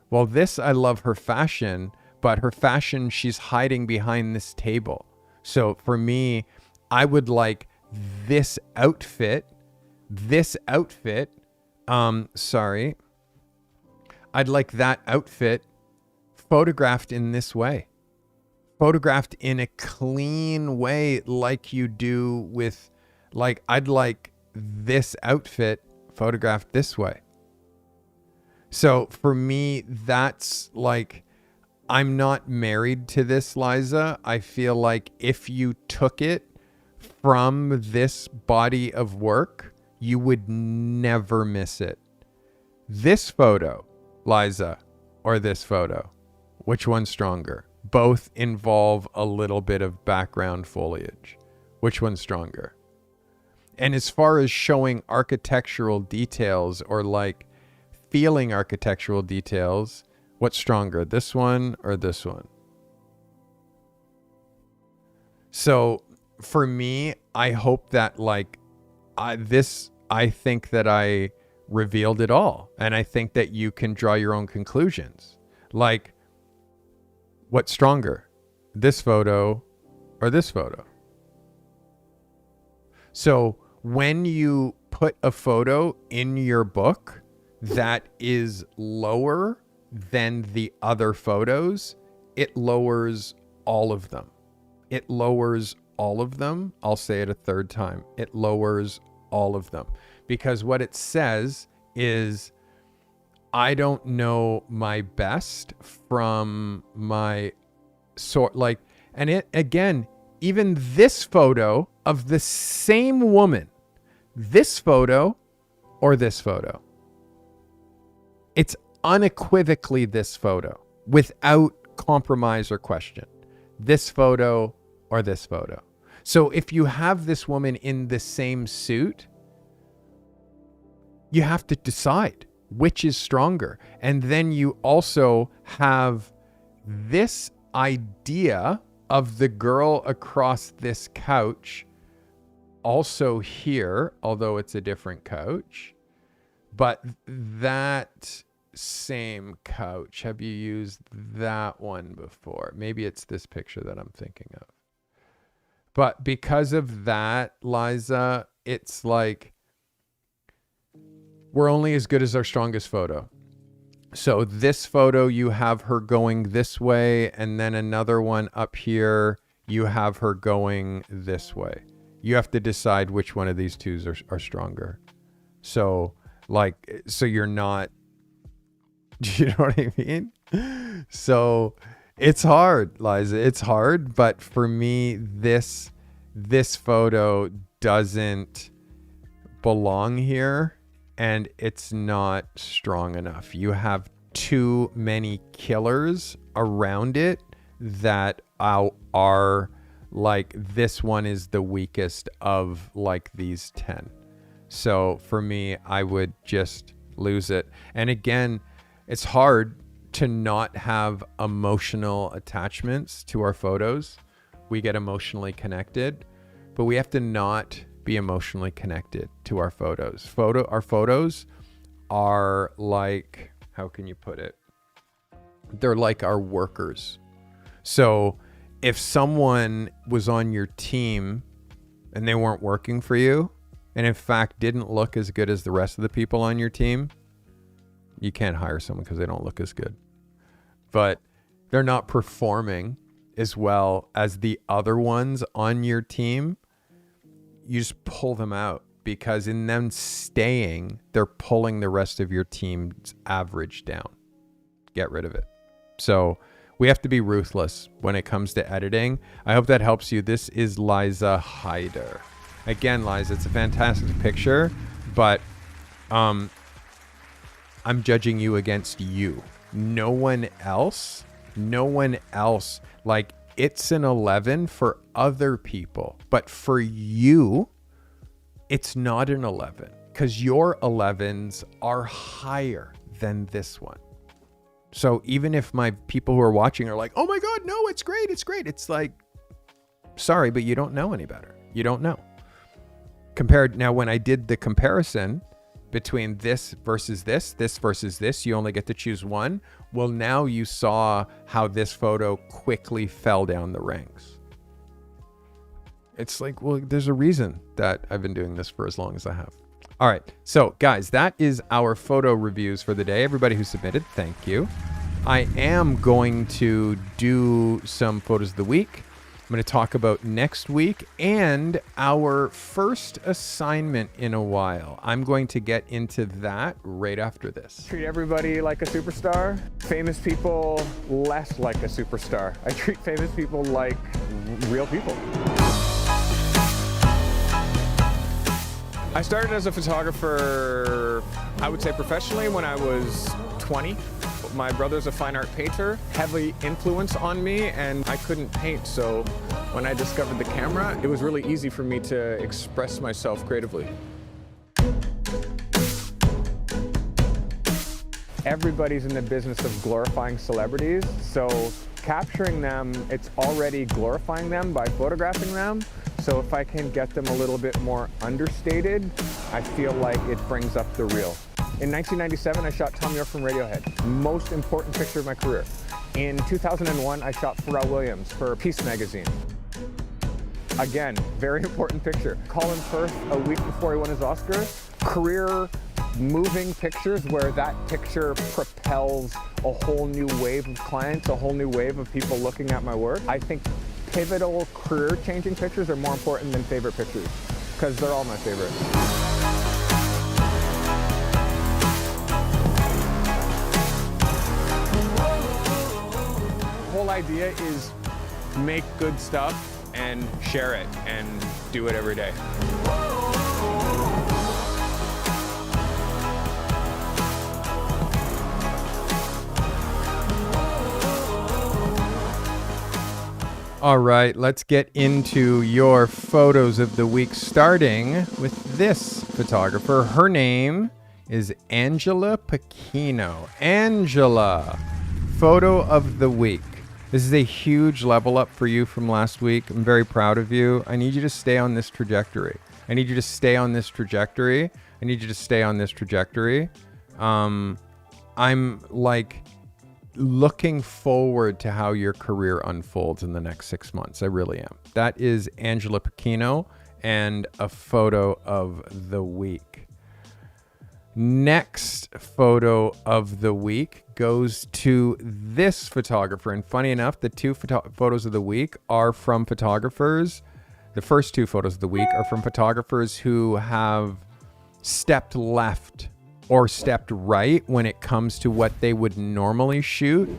Well, this, I love her fashion, but her fashion, she's hiding behind this table. So for me, I would like this outfit, I'd like that outfit photographed in this way, photographed in a clean way, like you do with, like, I'd like this outfit photographed this way. So for me, that's like, I'm not married to this, Liza. I feel like if you took it from this body of work, you would never miss it. This photo, Liza, or this photo, which one's stronger? Both involve a little bit of background foliage. Which one's stronger? And as far as showing architectural details or like feeling architectural details, what's stronger, this one or this one? So for me, I hope that like I think that I revealed it all. And I think that you can draw your own conclusions. Like, what's stronger, this photo or this photo? So when you put a photo in your book that is lower than the other photos, it lowers all of them. It lowers all of them. I'll say it a third time. It lowers all of them. Because what it says is, I don't know my best from my sort, like, and it, again, even this photo of the same woman, this photo or this photo, it's unequivocally this photo without compromise or question. This photo or this photo. So if you have this woman in the same suit, you have to decide which is stronger. And then you also have this idea of the girl across this couch also here, although it's a different couch. But that same couch, have you used that one before? Maybe it's this picture that I'm thinking of. But because of that, Liza, it's like, we're only as good as our strongest photo. So this photo, you have her going this way, and then another one up here, you have her going this way. You have to decide which one of these two are stronger. So like, so you're not, do you know what I mean? So it's hard, Liza. It's hard, but for me, this photo doesn't belong here, and it's not strong enough. You have too many killers around it that are like, this one is the weakest of like these 10. So for me, I would just lose it. And again, it's hard to not have emotional attachments to our photos. We get emotionally connected, but we have to not be emotionally connected to our photos. Our photos are like, how can you put it? They're like our workers. So if someone was on your team and they weren't working for you, and in fact didn't look as good as the rest of the people on your team, you can't hire someone because they don't look as good. But they're not performing as well as the other ones on your team, you just pull them out, because in them staying, they're pulling the rest of your team's average down. Get rid of it. So we have to be ruthless when it comes to editing. I hope that helps you. This is Liza Hyder. Again, Liza, it's a fantastic picture, but I'm judging you against you. No one else. Like, it's an 11 for other people, but for you, it's not an 11, because your 11s are higher than this one. So even if my people who are watching are like, oh my God, no, it's great. It's like, sorry, but you don't know any better. You don't know. Compared, now when I did the comparison between this versus this versus this, you only get to choose one. Well, now you saw how this photo quickly fell down the ranks. It's like, well, there's a reason that I've been doing this for as long as I have. All right. So guys, that is our photo reviews for the day. Everybody who submitted, thank you. I am going to do some photos of the week. I'm going to talk about next week and our first assignment in a while. I'm going to get into that right after this. Treat everybody like a superstar. Famous people less like a superstar. I treat famous people like real people. I started as a photographer, I would say professionally, when I was 20. My brother's a fine art painter, heavy influence on me, and I couldn't paint. So when I discovered the camera, it was really easy for me to express myself creatively. Everybody's in the business of glorifying celebrities, so capturing them, it's already glorifying them by photographing them. So if I can get them a little bit more understated, I feel like it brings up the real. In 1997, I shot Tom York from Radiohead, most important picture of my career. In 2001, I shot Pharrell Williams for Peace magazine. Again, very important picture. Colin Firth, a week before he won his Oscar, career moving pictures where that picture propels a whole new wave of clients, a whole new wave of people looking at my work. I think pivotal career-changing pictures are more important than favorite pictures, because they're all my favorite. The whole idea is make good stuff and share it and do it every day. All right, let's get into your photos of the week, starting with this photographer. Her name is Angela Pacchino. Angela, photo of the week. This is a huge level up for you from last week. I'm very proud of you. I need you to stay on this trajectory. I need you to stay on this trajectory. I need you to stay on this trajectory. I'm like looking forward to how your career unfolds in the next 6 months. I really am. That is Angela Pacchino and a photo of the week. Next photo of the week goes to this photographer. And funny enough, the two photos of the week are from photographers. The first two photos of the week are from photographers who have stepped left or stepped right when it comes to what they would normally shoot,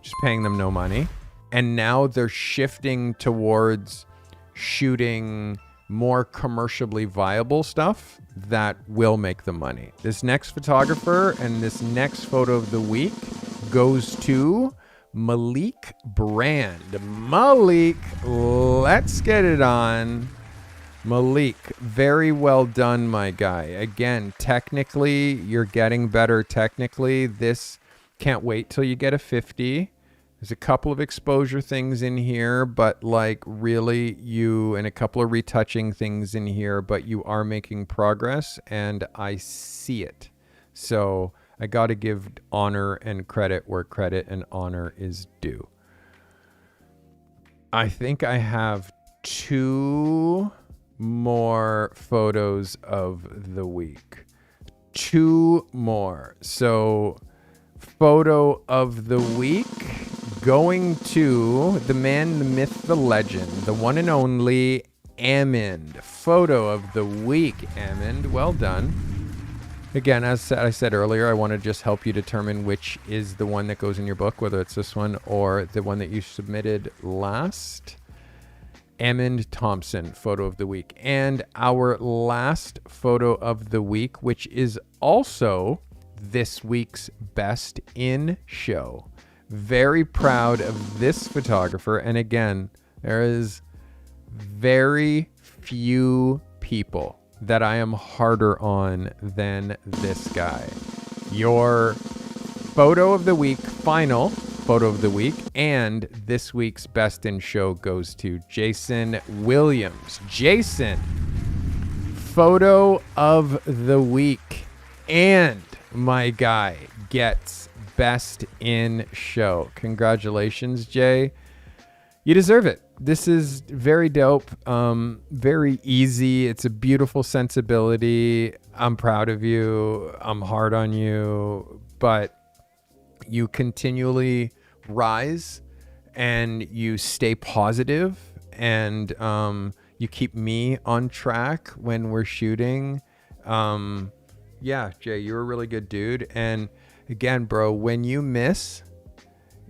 just paying them no money. And now they're shifting towards shooting more commercially viable stuff that will make them money. This next photographer and this next photo of the week goes to Malik Brand. Malik, let's get it on. Malik, very well done, my guy. Again, technically, you're getting better technically. This, can't wait till you get a 50. There's a couple of exposure things in here, but like really and a couple of retouching things in here, but you are making progress and I see it. So I got to give honor and credit where credit and honor is due. I think I have 2 more photos of the week. 2 more. So photo of the week going to the man, the myth, the legend, the one and only Amond. Photo of the week, Amond. Well done. Again, as I said earlier, I want to just help you determine which is the one that goes in your book, whether it's this one or the one that you submitted last. Amond Thompson, photo of the week. And our last photo of the week, which is also this week's best in show. Very proud of this photographer. And again, there is very few people that I am harder on than this guy. Your photo of the week, final photo of the week, and this week's best in show goes to Jason Williams. Jason, photo of the week, and my guy gets best in show. Congratulations, Jay. You deserve it. This is very dope, very easy. It's a beautiful sensibility. I'm proud of you. I'm hard on you, but you continually rise and you stay positive and you keep me on track when we're shooting. Yeah, Jay, you're a really good dude. And again, bro, when you miss,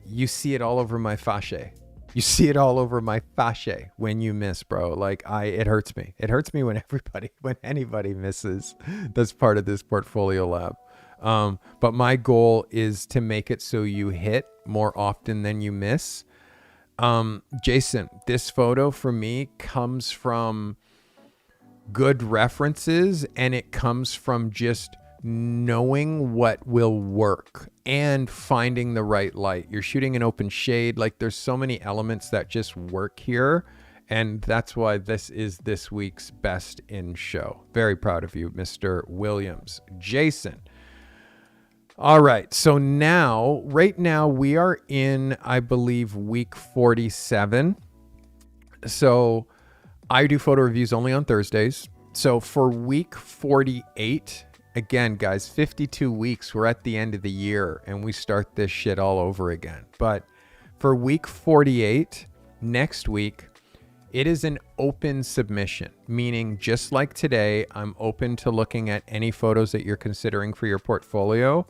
you see it all over my fascia. You see it all over my fascia when you miss, bro. Like it hurts me. It hurts me when anybody misses. That's part of this portfolio lab. But my goal is to make it so you hit more often than you miss. Jason, this photo for me comes from good references, and it comes from just knowing what will work and finding the right light. You're shooting an open shade. Like there's so many elements that just work here. And that's why this is this week's best in show. Very proud of you, Mr. Williams. Jason. All right. So right now we are in, I believe, week 47. So I do photo reviews only on Thursdays. So for week 48, again, guys, 52 weeks, we're at the end of the year and we start this shit all over again. But for week 48, next week, it is an open submission, meaning just like today, I'm open to looking at any photos that you're considering for your portfolio.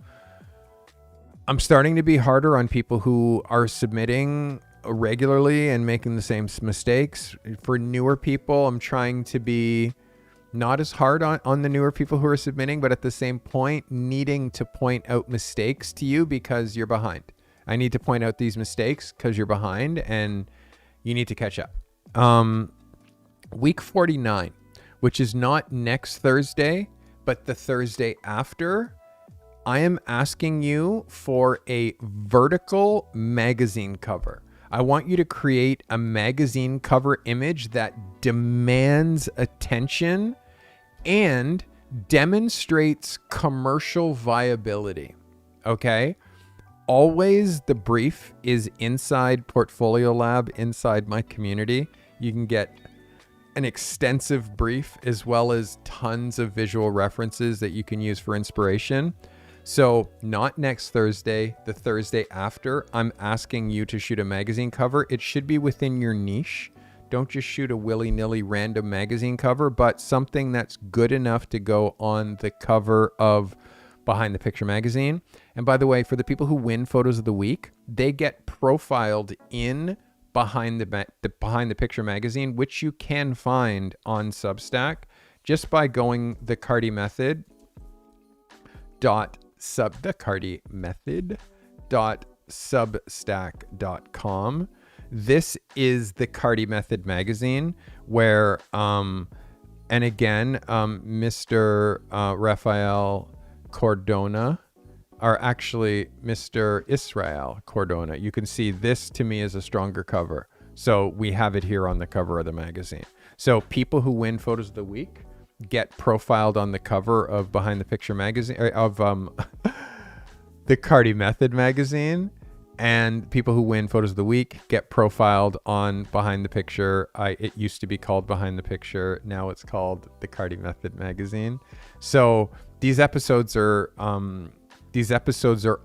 I'm starting to be harder on people who are submitting regularly and making the same mistakes. For newer people, I'm trying to be not as hard on the newer people who are submitting, but at the same point, needing to point out mistakes to you because you're behind. I need to point out these mistakes because you're behind and you need to catch up. Week 49, which is not next Thursday, but the Thursday after, I am asking you for a vertical magazine cover. I want you to create a magazine cover image that demands attention and demonstrates commercial viability. Okay? Always the brief is inside Portfolio Lab, inside my community. You can get an extensive brief as well as tons of visual references that you can use for inspiration. So not next Thursday, the Thursday after, I'm asking you to shoot a magazine cover. It should be within your niche. Don't just shoot a willy-nilly random magazine cover, but something that's good enough to go on the cover of Behind the Picture magazine. And by the way, for the people who win photos of the week, they get profiled in Behind the Picture magazine, which you can find on Substack just by going the Carty method. The Carty method substack.com. This is the Carty Method magazine where, and again, Mr. Rafael Cordona, are actually Mr. Israel Cordona. You can see this to me is a stronger cover. So we have it here on the cover of the magazine. So people who win Photos of the Week get profiled on the cover of Behind the Picture magazine, of the Carty Method magazine. And people who win Photos of the Week get profiled on Behind the Picture. It used to be called Behind the Picture. Now it's called the Carty Method magazine. So these episodes are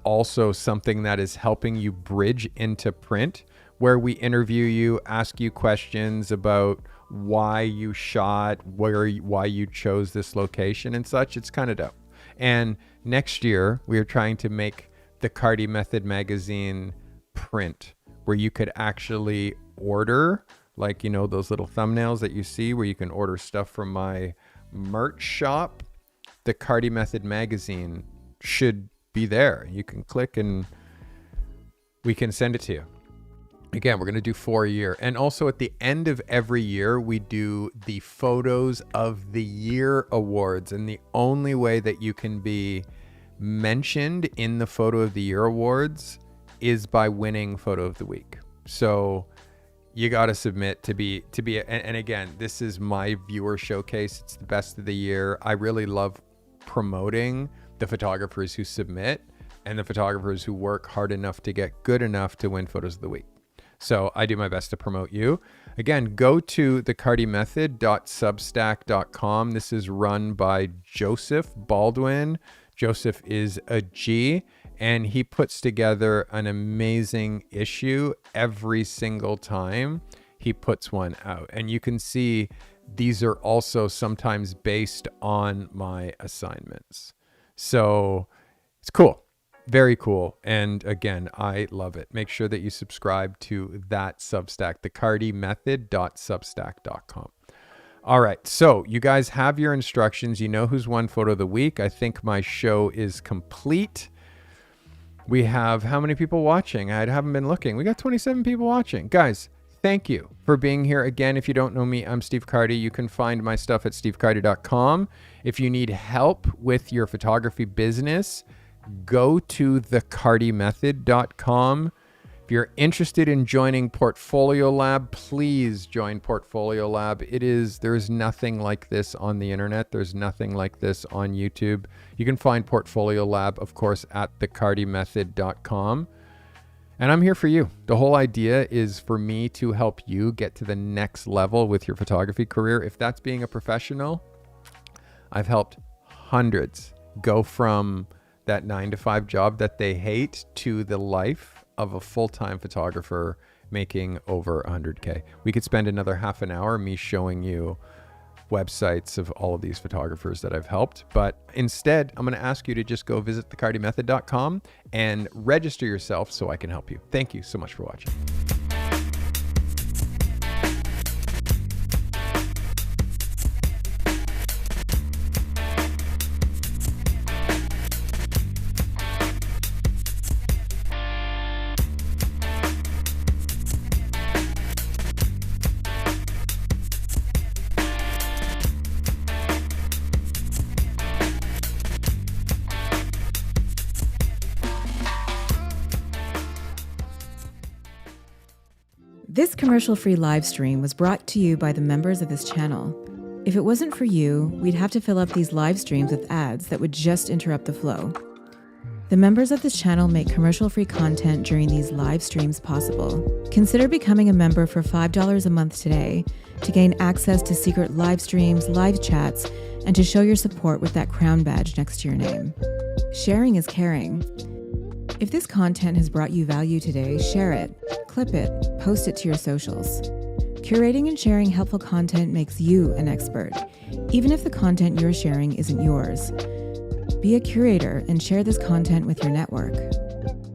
also something that is helping you bridge into print, where we interview you, ask you questions about why you shot, why you chose this location and such. It's kind of dope. And next year, we are trying to make the Carty Method magazine print, where you could actually order, like, you know, those little thumbnails that you see where you can order stuff from my merch shop. The Carty Method magazine should be there. You can click and we can send it to you. Again, we're going to do 4 a year. And also at the end of every year, we do the Photos of the Year awards. And the only way that you can be mentioned in the Photo of the Year awards is by winning Photo of the Week. So you got to submit to be, and again, this is my viewer showcase. It's the best of the year. I really love promoting the photographers who submit and the photographers who work hard enough to get good enough to win Photos of the Week. So I do my best to promote you. Again, go to thecartymethod.substack.com. This is run by Joseph Baldwin. Joseph is a G, and he puts together an amazing issue every single time he puts one out. And you can see these are also sometimes based on my assignments. So it's cool. Very cool. And again, I love it. Make sure that you subscribe to that Substack, thecartymethod.substack.com. All right. So you guys have your instructions. You know who's won Photo of the Week. I think my show is complete. We have how many people watching? I haven't been looking. We got 27 people watching. Guys, thank you for being here. Again, if you don't know me, I'm Steve Carty. You can find my stuff at stevecarty.com. If you need help with your photography business, go to thecartymethod.com. If you're interested in joining Portfolio Lab, please join Portfolio Lab. There's nothing like this on the internet. There's nothing like this on YouTube. You can find Portfolio Lab, of course, at thecartymethod.com. And I'm here for you. The whole idea is for me to help you get to the next level with your photography career. If that's being a professional, I've helped hundreds go from that 9-to-5 job that they hate to the life of a full-time photographer making over 100K. We could spend another half an hour me showing you websites of all of these photographers that I've helped. But instead, I'm going to ask you to just go visit thecartymethod.com and register yourself so I can help you. Thank you so much for watching. This commercial-free live stream was brought to you by the members of this channel. If it wasn't for you, we'd have to fill up these live streams with ads that would just interrupt the flow. The members of this channel make commercial-free content during these live streams possible. Consider becoming a member for $5 a month today to gain access to secret live streams, live chats, and to show your support with that crown badge next to your name. Sharing is caring. If this content has brought you value today, share it, clip it, post it to your socials. Curating and sharing helpful content makes you an expert, even if the content you're sharing isn't yours. Be a curator and share this content with your network.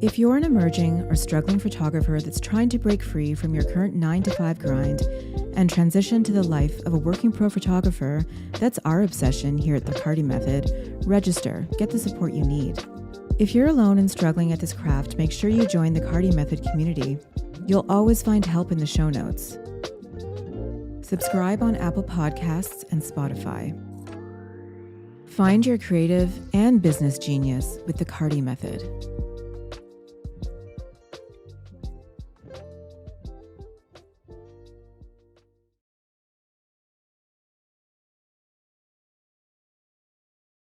If you're an emerging or struggling photographer that's trying to break free from your current 9-to-5 grind and transition to the life of a working pro photographer, that's our obsession here at the Carty Method. Register, get the support you need. If you're alone and struggling at this craft, make sure you join the Carty Method community. You'll always find help in the show notes. Subscribe on Apple Podcasts and Spotify. Find your creative and business genius with the Carty Method.